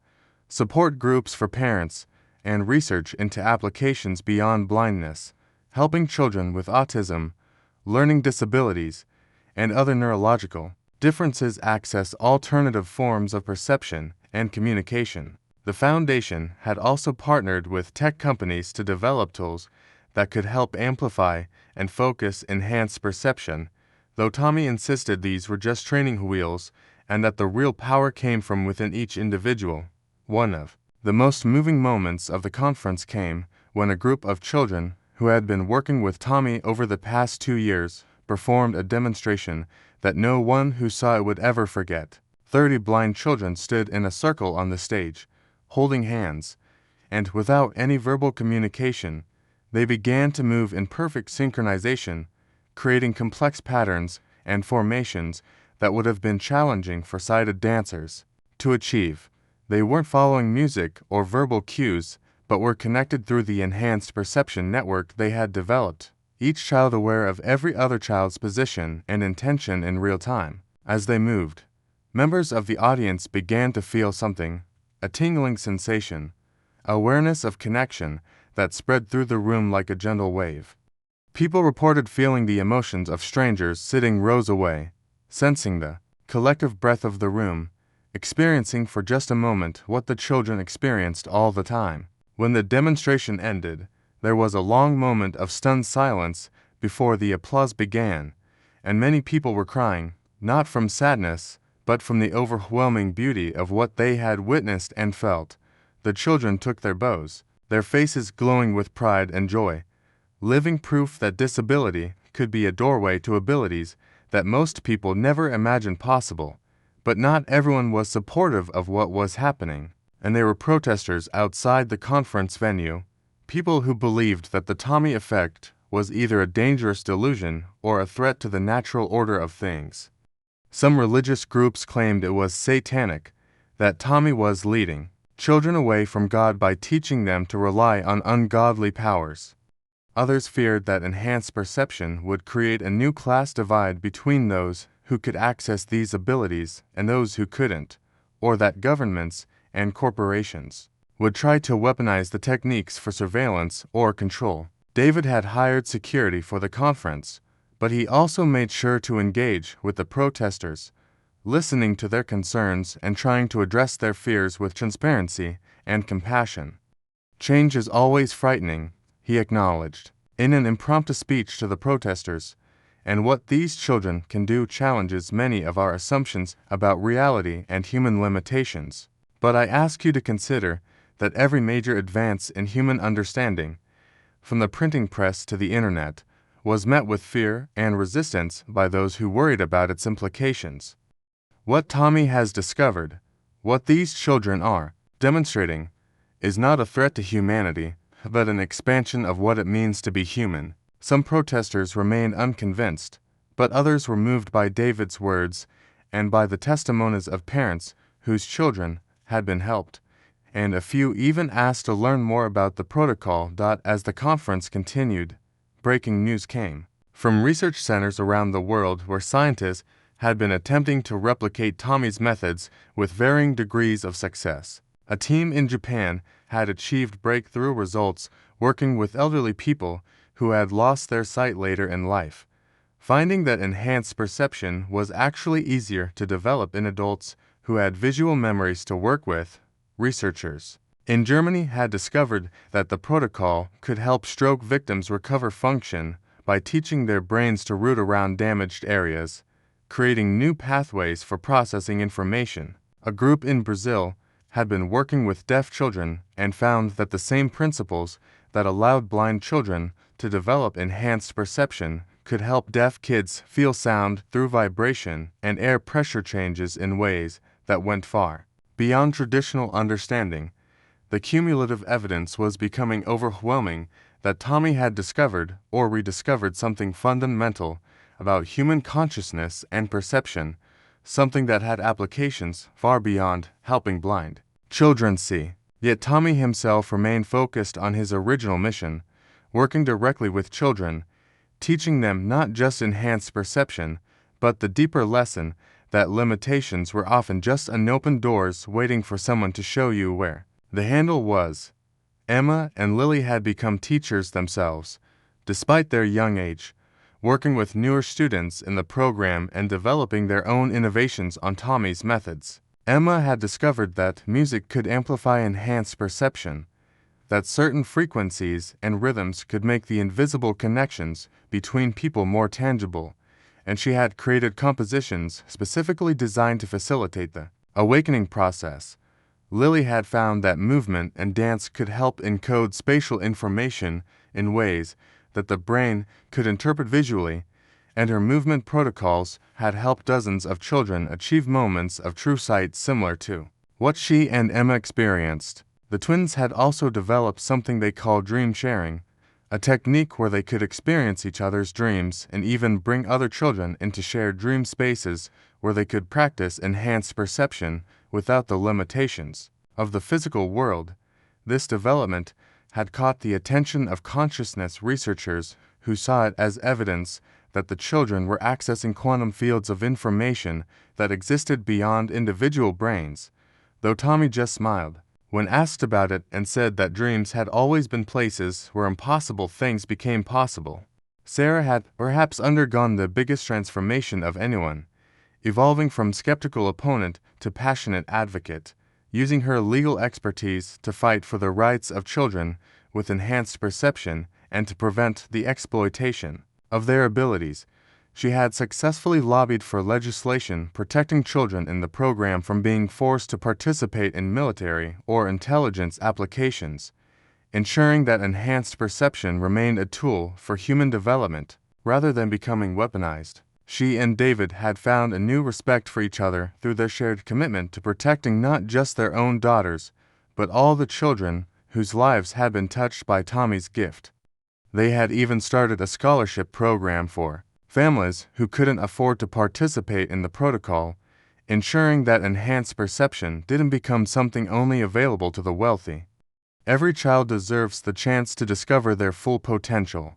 Speaker 1: support groups for parents, and research into applications beyond blindness, helping children with autism, learning disabilities, and other neurological differences access alternative forms of perception and communication. The foundation had also partnered with tech companies to develop tools that could help amplify and focus enhanced perception, though Tommy insisted these were just training wheels and that the real power came from within each individual. One of the most moving moments of the conference came when a group of children who had been working with Tommy over the past 2 years performed a demonstration that no one who saw it would ever forget. 30 blind children stood in a circle on the stage, holding hands, and without any verbal communication, they began to move in perfect synchronization, creating complex patterns and formations that would have been challenging for sighted dancers to achieve. They weren't following music or verbal cues, but were connected through the enhanced perception network they had developed, each child aware of every other child's position and intention in real time. As they moved, members of the audience began to feel something, a tingling sensation, awareness of connection that spread through the room like a gentle wave. People reported feeling the emotions of strangers sitting rows away, sensing the collective breath of the room, experiencing for just a moment what the children experienced all the time. When the demonstration ended, there was a long moment of stunned silence before the applause began, and many people were crying, not from sadness, but from the overwhelming beauty of what they had witnessed and felt. The children took their bows, their faces glowing with pride and joy, living proof that disability could be a doorway to abilities that most people never imagined possible. But not everyone was supportive of what was happening, and there were protesters outside the conference venue, people who believed that the Tommy effect was either a dangerous delusion or a threat to the natural order of things. Some religious groups claimed it was satanic, that Tommy was leading children away from God by teaching them to rely on ungodly powers. Others feared that enhanced perception would create a new class divide between those who could access these abilities and those who couldn't, or that governments and corporations would try to weaponize the techniques for surveillance or control. David had hired security for the conference, but he also made sure to engage with the protesters, listening to their concerns and trying to address their fears with transparency and compassion. Change is always frightening, he acknowledged, in an impromptu speech to the protesters, and what these children can do challenges many of our assumptions about reality and human limitations. But I ask you to consider that every major advance in human understanding, from the printing press to the internet, was met with fear and resistance by those who worried about its implications. What Tommy has discovered, what these children are demonstrating, is not a threat to humanity, but an expansion of what it means to be human. Some protesters remained unconvinced, but others were moved by David's words and by the testimonies of parents whose children had been helped, and a few even asked to learn more about the protocol. As the conference continued, breaking news came from research centers around the world where scientists had been attempting to replicate Tommy's methods with varying degrees of success. A team in Japan had achieved breakthrough results working with elderly people who had lost their sight later in life, finding that enhanced perception was actually easier to develop in adults who had visual memories to work with. Researchers in Germany had discovered that the protocol could help stroke victims recover function by teaching their brains to route around damaged areas, creating new pathways for processing information. A group in Brazil had been working with deaf children and found that the same principles that allowed blind children to develop enhanced perception could help deaf kids feel sound through vibration and air pressure changes in ways that went far beyond traditional understanding. The cumulative evidence was becoming overwhelming that Tommy had discovered or rediscovered something fundamental about human consciousness and perception, something that had applications far beyond helping blind children see. Yet Tommy himself remained focused on his original mission, working directly with children, teaching them not just enhanced perception, but the deeper lesson that limitations were often just unopened doors waiting for someone to show you where the handle was. Emma and Lily had become teachers themselves, despite their young age, working with newer students in the program and developing their own innovations on Tommy's methods. Emma had discovered that music could amplify enhanced perception, that certain frequencies and rhythms could make the invisible connections between people more tangible, and she had created compositions specifically designed to facilitate the awakening process. Lily had found that movement and dance could help encode spatial information in ways that the brain could interpret visually, and her movement protocols had helped dozens of children achieve moments of true sight similar to what she and Emma experienced. The twins had also developed something they called dream sharing, a technique where they could experience each other's dreams and even bring other children into shared dream spaces where they could practice enhanced perception without the limitations of the physical world. This development had caught the attention of consciousness researchers who saw it as evidence that the children were accessing quantum fields of information that existed beyond individual brains, though Tommy just smiled when asked about it and said that dreams had always been places where impossible things became possible. Sarah had perhaps undergone the biggest transformation of anyone, evolving from skeptical opponent to passionate advocate, using her legal expertise to fight for the rights of children with enhanced perception and to prevent the exploitation of their abilities. She had successfully lobbied for legislation protecting children in the program from being forced to participate in military or intelligence applications, ensuring that enhanced perception remained a tool for human development rather than becoming weaponized. She and David had found a new respect for each other through their shared commitment to protecting not just their own daughters, but all the children whose lives had been touched by Tommy's gift. They had even started a scholarship program for families who couldn't afford to participate in the protocol, ensuring that enhanced perception didn't become something only available to the wealthy. Every child deserves the chance to discover their full potential,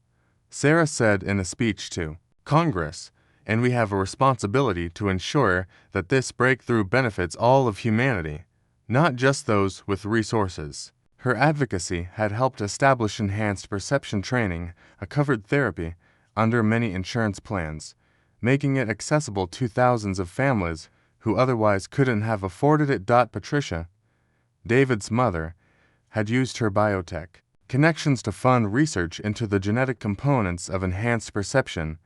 Speaker 1: Sarah said in a speech to Congress, and we have a responsibility to ensure that this breakthrough benefits all of humanity, not just those with resources. Her advocacy had helped establish enhanced perception training, a covered therapy, under many insurance plans, making it accessible to thousands of families who otherwise couldn't have afforded it. Patricia, David's mother, had used her biotech connections to fund research into the genetic components of enhanced perception,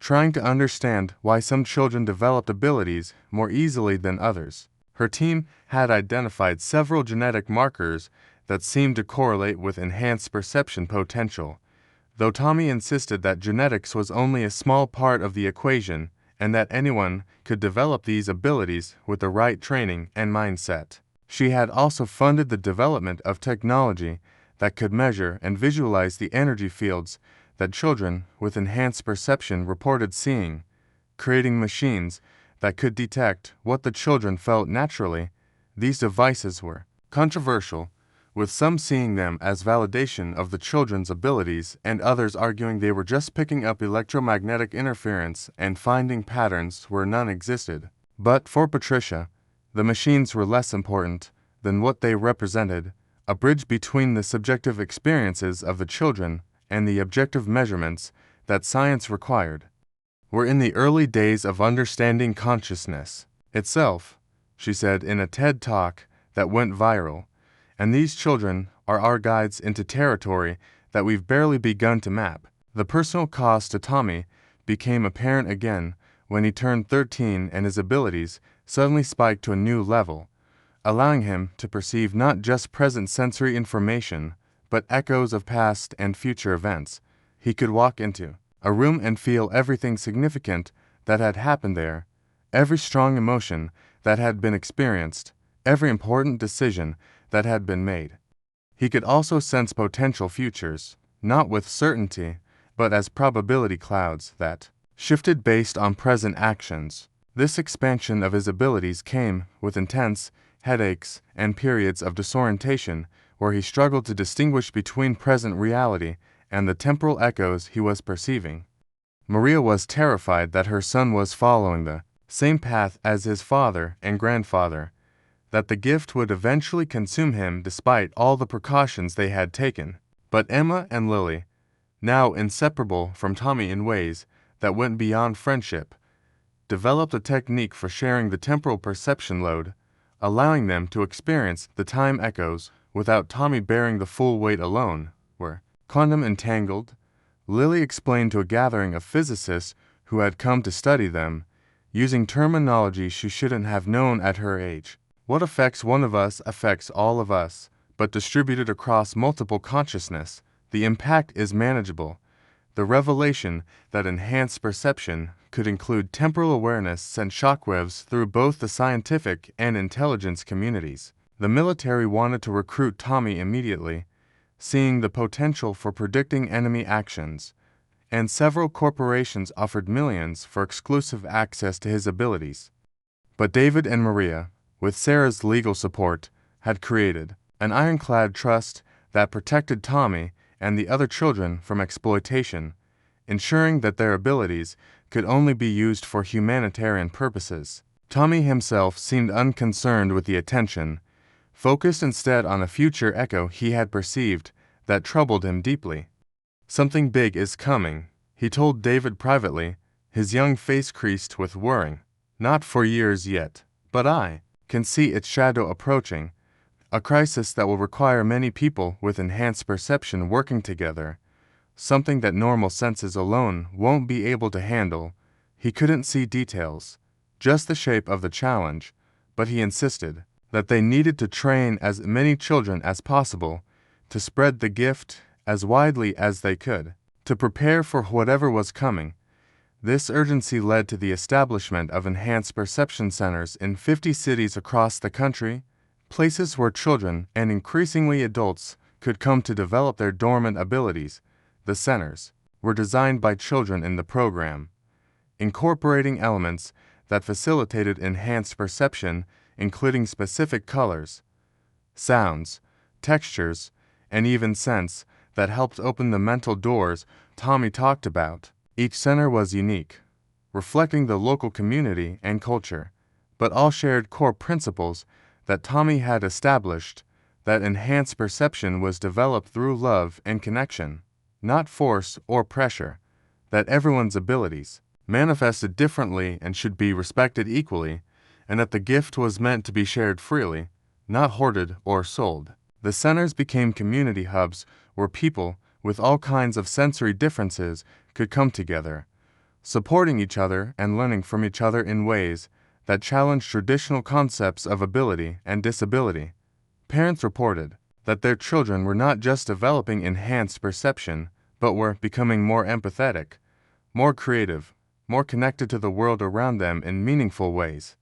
Speaker 1: trying to understand why some children developed abilities more easily than others. Her team had identified several genetic markers that seemed to correlate with enhanced perception potential, though Tommy insisted that genetics was only a small part of the equation and that anyone could develop these abilities with the right training and mindset. She had also funded the development of technology that could measure and visualize the energy fields that children with enhanced perception reported seeing, creating machines that could detect what the children felt naturally. These devices were controversial, with some seeing them as validation of the children's abilities and others arguing they were just picking up electromagnetic interference and finding patterns where none existed. But for Patricia, the machines were less important than what they represented, a bridge between the subjective experiences of the children and the objective measurements that science required. We're in the early days of understanding consciousness itself, she said in a TED Talk that went viral, and these children are our guides into territory that we've barely begun to map. The personal cost to Tommy became apparent again when he turned 13 and his abilities suddenly spiked to a new level, allowing him to perceive not just present sensory information, but echoes of past and future events. He could walk into a room and feel everything significant that had happened there, every strong emotion that had been experienced, every important decision that had been made. He could also sense potential futures, not with certainty, but as probability clouds that shifted based on present actions. This expansion of his abilities came with intense headaches and periods of disorientation where he struggled to distinguish between present reality and the temporal echoes he was perceiving. Maria was terrified that her son was following the same path as his father and grandfather, that the gift would eventually consume him despite all the precautions they had taken. But Emma and Lily, now inseparable from Tommy in ways that went beyond friendship, developed a technique for sharing the temporal perception load, allowing them to experience the time echoes without Tommy bearing the full weight alone. Were quantum entangled, Lily explained to a gathering of physicists who had come to study them, using terminology she shouldn't have known at her age. What affects one of us affects all of us, but distributed across multiple consciousness, the impact is manageable. The revelation that enhanced perception could include temporal awareness sent shockwaves through both the scientific and intelligence communities. The military wanted to recruit Tommy immediately, seeing the potential for predicting enemy actions, and several corporations offered millions for exclusive access to his abilities. But David and Maria, with Sarah's legal support, had created an ironclad trust that protected Tommy and the other children from exploitation, ensuring that their abilities could only be used for humanitarian purposes. Tommy himself seemed unconcerned with the attention, focused instead on a future echo he had perceived that troubled him deeply. "Something big is coming," he told David privately, his young face creased with worrying. "Not for years yet, but I can see its shadow approaching, a crisis that will require many people with enhanced perception working together, something that normal senses alone won't be able to handle." He couldn't see details, just the shape of the challenge, but he insisted that they needed to train as many children as possible, to spread the gift as widely as they could, to prepare for whatever was coming. This urgency led to the establishment of enhanced perception centers in 50 cities across the country, places where children and increasingly adults could come to develop their dormant abilities. The centers were designed by children in the program, incorporating elements that facilitated enhanced perception, including specific colors, sounds, textures, and even scents that helped open the mental doors Tommy talked about. Each center was unique, reflecting the local community and culture, but all shared core principles that Tommy had established, that enhanced perception was developed through love and connection, not force or pressure, that everyone's abilities manifested differently and should be respected equally, and that the gift was meant to be shared freely, not hoarded or sold. The centers became community hubs where people with all kinds of sensory differences could come together, supporting each other and learning from each other in ways that challenged traditional concepts of ability and disability. Parents reported that their children were not just developing enhanced perception, but were becoming more empathetic, more creative, more connected to the world around them in meaningful ways.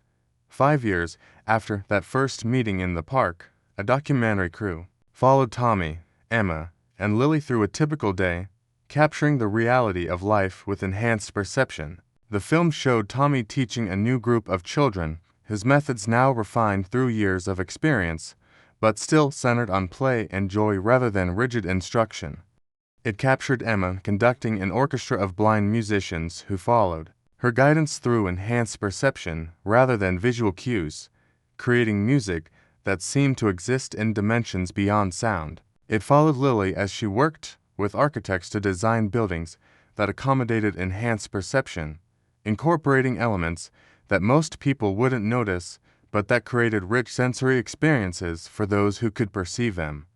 Speaker 1: 5 years after that first meeting in the park, a documentary crew followed Tommy, Emma, and Lily through a typical day, capturing the reality of life with enhanced perception. The film showed Tommy teaching a new group of children, his methods now refined through years of experience, but still centered on play and joy rather than rigid instruction. It captured Emma conducting an orchestra of blind musicians who followed her guidance through enhanced perception rather than visual cues, creating music that seemed to exist in dimensions beyond sound. It followed Lily as she worked with architects to design buildings that accommodated enhanced perception, incorporating elements that most people wouldn't notice but that created rich sensory experiences for those who could perceive them.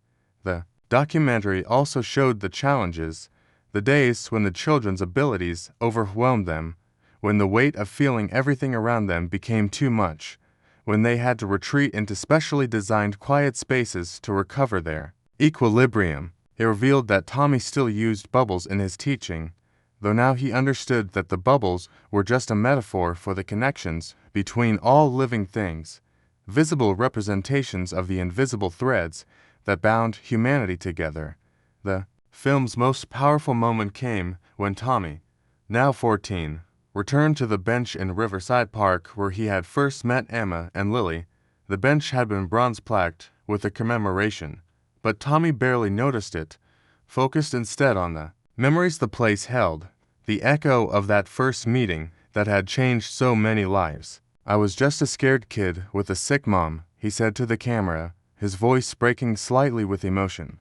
Speaker 1: The documentary also showed the challenges, the days when the children's abilities overwhelmed them, when the weight of feeling everything around them became too much, when they had to retreat into specially designed quiet spaces to recover their equilibrium. It revealed that Tommy still used bubbles in his teaching, though now he understood that the bubbles were just a metaphor for the connections between all living things, visible representations of the invisible threads that bound humanity together. The film's most powerful moment came when Tommy, now 14, returned to the bench in Riverside Park where he had first met Emma and Lily. The bench had been bronze-plaqued with a commemoration, but Tommy barely noticed it, focused instead on the memories the place held, the echo of that first meeting that had changed so many lives. "I was just a scared kid with a sick mom," he said to the camera, his voice breaking slightly with emotion.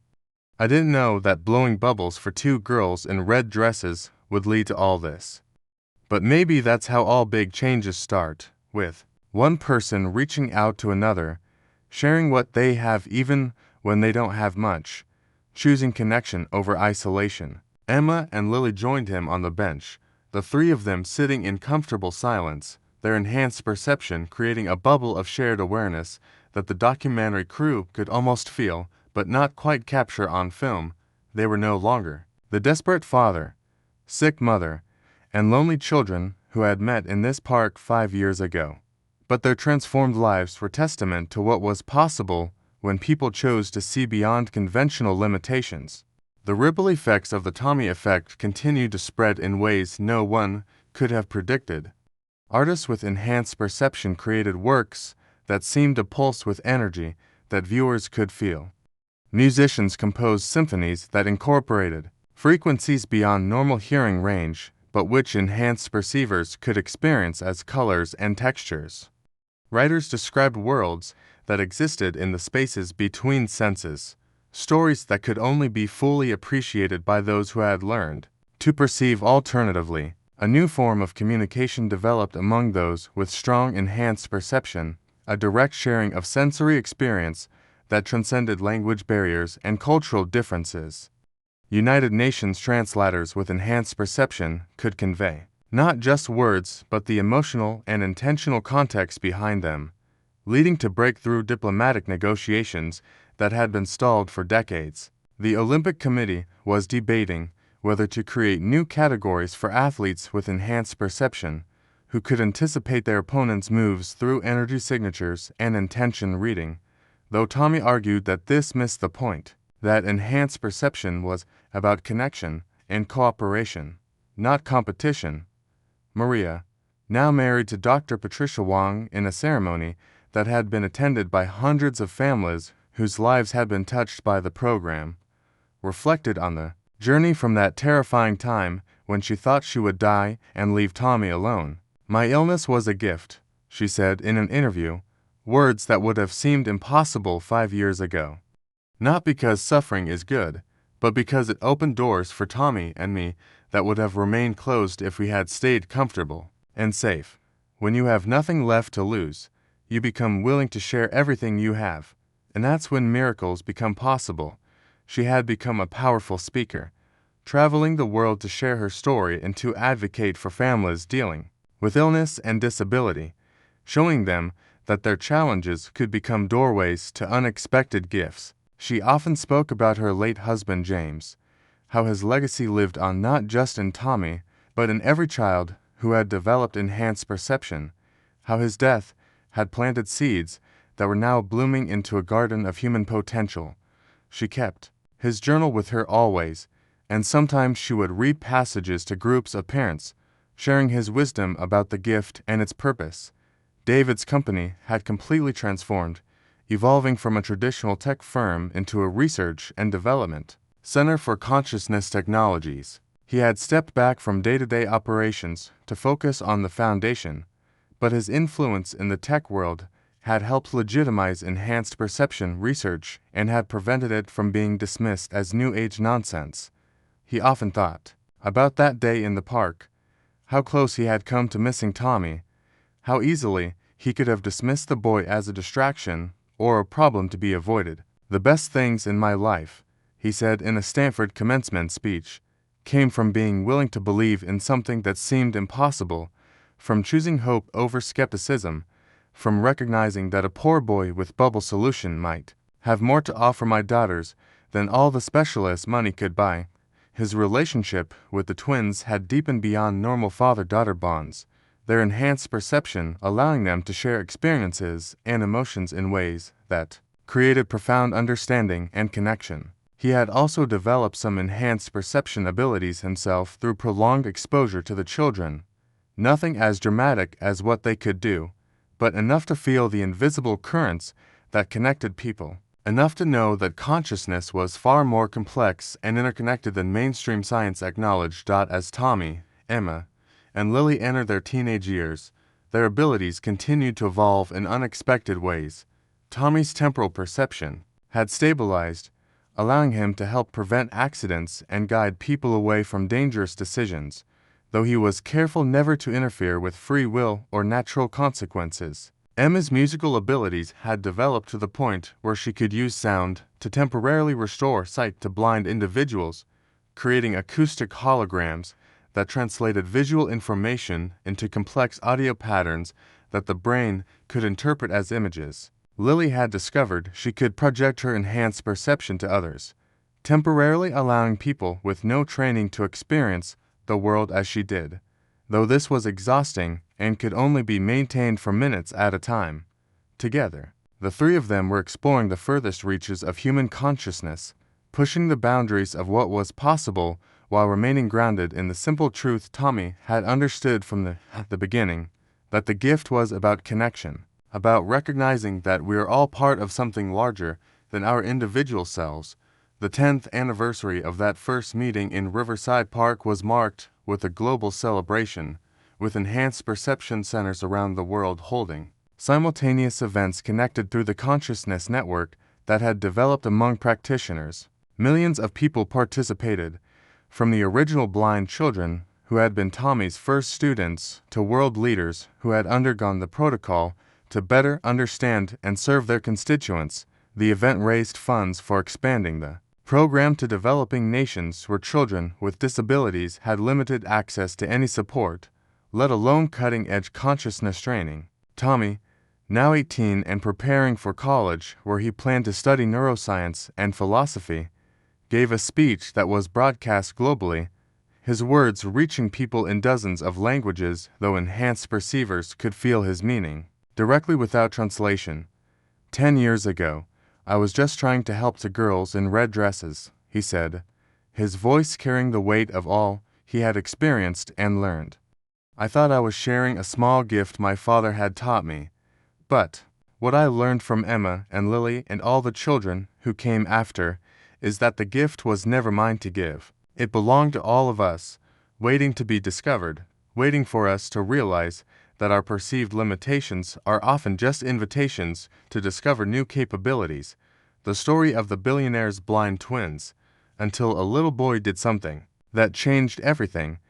Speaker 1: "I didn't know that blowing bubbles for 2 girls in red dresses would lead to all this. But maybe that's how all big changes start, with one person reaching out to another, sharing what they have even when they don't have much, choosing connection over isolation." Emma and Lily joined him on the bench, the 3 of them sitting in comfortable silence, their enhanced perception creating a bubble of shared awareness that the documentary crew could almost feel, but not quite capture on film. They were no longer the desperate father, sick mother, and lonely children who had met in this park 5 years ago. But their transformed lives were testament to what was possible when people chose to see beyond conventional limitations. The ripple effects of the Tommy effect continued to spread in ways no one could have predicted. Artists with enhanced perception created works that seemed to pulse with energy that viewers could feel. Musicians composed symphonies that incorporated frequencies beyond normal hearing range, but which enhanced perceivers could experience as colors and textures. Writers described worlds that existed in the spaces between senses, stories that could only be fully appreciated by those who had learned to perceive alternatively. A new form of communication developed among those with strong enhanced perception, a direct sharing of sensory experience that transcended language barriers and cultural differences. United Nations translators with enhanced perception could convey not just words but the emotional and intentional context behind them, leading to breakthrough diplomatic negotiations that had been stalled for decades. The Olympic Committee was debating whether to create new categories for athletes with enhanced perception, who could anticipate their opponents' moves through energy signatures and intention reading, though Tommy argued that this missed the point, that enhanced perception was about connection and cooperation, not competition. Maria, now married to Dr. Patricia Wong in a ceremony that had been attended by hundreds of families whose lives had been touched by the program, reflected on the journey from that terrifying time when she thought she would die and leave Tommy alone. "My illness was a gift," she said in an interview, words that would have seemed impossible 5 years ago. Not because suffering is good, but because it opened doors for Tommy and me that would have remained closed if we had stayed comfortable and safe. When you have nothing left to lose, you become willing to share everything you have, and that's when miracles become possible. She had become a powerful speaker, traveling the world to share her story and to advocate for families dealing with illness and disability, showing them that their challenges could become doorways to unexpected gifts. She often spoke about her late husband James, how his legacy lived on not just in Tommy, but in every child who had developed enhanced perception, how his death had planted seeds that were now blooming into a garden of human potential. She kept his journal with her always, and sometimes she would read passages to groups of parents, sharing his wisdom about the gift and its purpose. David's company had completely transformed, evolving from a traditional tech firm into a research and development center for consciousness technologies. He had stepped back from day-to-day operations to focus on the foundation, but his influence in the tech world had helped legitimize enhanced perception research and had prevented it from being dismissed as New Age nonsense. He often thought about that day in the park, how close he had come to missing Tommy, how easily he could have dismissed the boy as a distraction or a problem to be avoided. "The best things in my life," he said in a Stanford commencement speech, "came from being willing to believe in something that seemed impossible, from choosing hope over skepticism, from recognizing that a poor boy with bubble solution might have more to offer my daughters than all the specialists money could buy." His relationship with the twins had deepened beyond normal father-daughter bonds, their enhanced perception allowing them to share experiences and emotions in ways that created profound understanding and connection. He had also developed some enhanced perception abilities himself through prolonged exposure to the children, nothing as dramatic as what they could do, but enough to feel the invisible currents that connected people, enough to know that consciousness was far more complex and interconnected than mainstream science acknowledged. As Tommy, Emma, and Lily entered their teenage years, their abilities continued to evolve in unexpected ways. Tommy's temporal perception had stabilized, allowing him to help prevent accidents and guide people away from dangerous decisions, though he was careful never to interfere with free will or natural consequences. Emma's musical abilities had developed to the point where she could use sound to temporarily restore sight to blind individuals, creating acoustic holograms that translated visual information into complex audio patterns that the brain could interpret as images. Lily had discovered she could project her enhanced perception to others, temporarily allowing people with no training to experience the world as she did, though this was exhausting and could only be maintained for minutes at a time. Together, the three of them were exploring the furthest reaches of human consciousness, pushing the boundaries of what was possible while remaining grounded in the simple truth Tommy had understood from the beginning, that the gift was about connection, about recognizing that we are all part of something larger than our individual selves. The 10th anniversary of that first meeting in Riverside Park was marked with a global celebration, with enhanced perception centers around the world holding simultaneous events connected through the consciousness network that had developed among practitioners. Millions of people participated, From the original blind children who had been Tommy's first students to world leaders who had undergone the protocol to better understand and serve their constituents, the event raised funds for expanding the program to developing nations where children with disabilities had limited access to any support, let alone cutting-edge consciousness training. Tommy, now 18 and preparing for college where he planned to study neuroscience and philosophy, gave a speech that was broadcast globally, his words reaching people in dozens of languages, though enhanced perceivers could feel his meaning directly without translation. 10 years ago, I was just trying to help the girls in red dresses, he said, his voice carrying the weight of all he had experienced and learned. I thought I was sharing a small gift my father had taught me, but what I learned from Emma and Lily and all the children who came after is that the gift was never mine to give. It belonged to all of us, waiting to be discovered, waiting for us to realize that our perceived limitations are often just invitations to discover new capabilities. The story of the billionaire's blind twins, until a little boy did something that changed everything,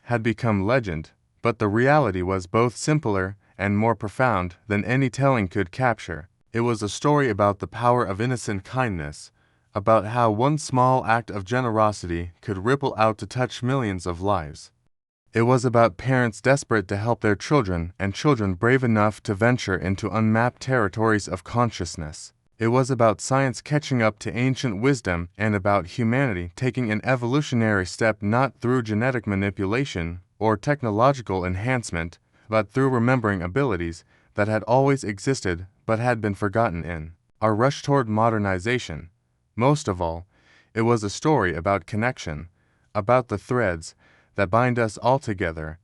Speaker 1: had become legend, but the reality was both simpler and more profound than any telling could capture. It was a story about the power of innocent kindness, about how one small act of generosity could ripple out to touch millions of lives. It was about parents desperate to help their children and children brave enough to venture into unmapped territories of consciousness. It was about science catching up to ancient wisdom and about humanity taking an evolutionary step not through genetic manipulation or technological enhancement, but through remembering abilities that had always existed but had been forgotten in our rush toward modernization. Most of all, it was a story about connection, about the threads that bind us all together,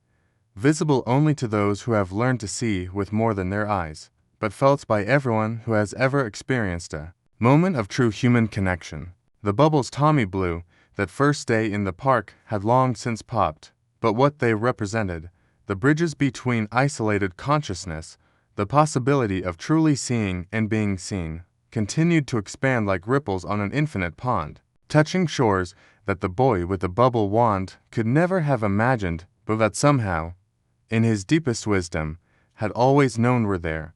Speaker 1: visible only to those who have learned to see with more than their eyes, but felt by everyone who has ever experienced a moment of true human connection. The bubbles Tommy blew that first day in the park had long since popped, but what they represented, the bridges between isolated consciousness, the possibility of truly seeing and being seen, continued to expand like ripples on an infinite pond, touching shores that the boy with the bubble wand could never have imagined, but that somehow, in his deepest wisdom, had always known were there.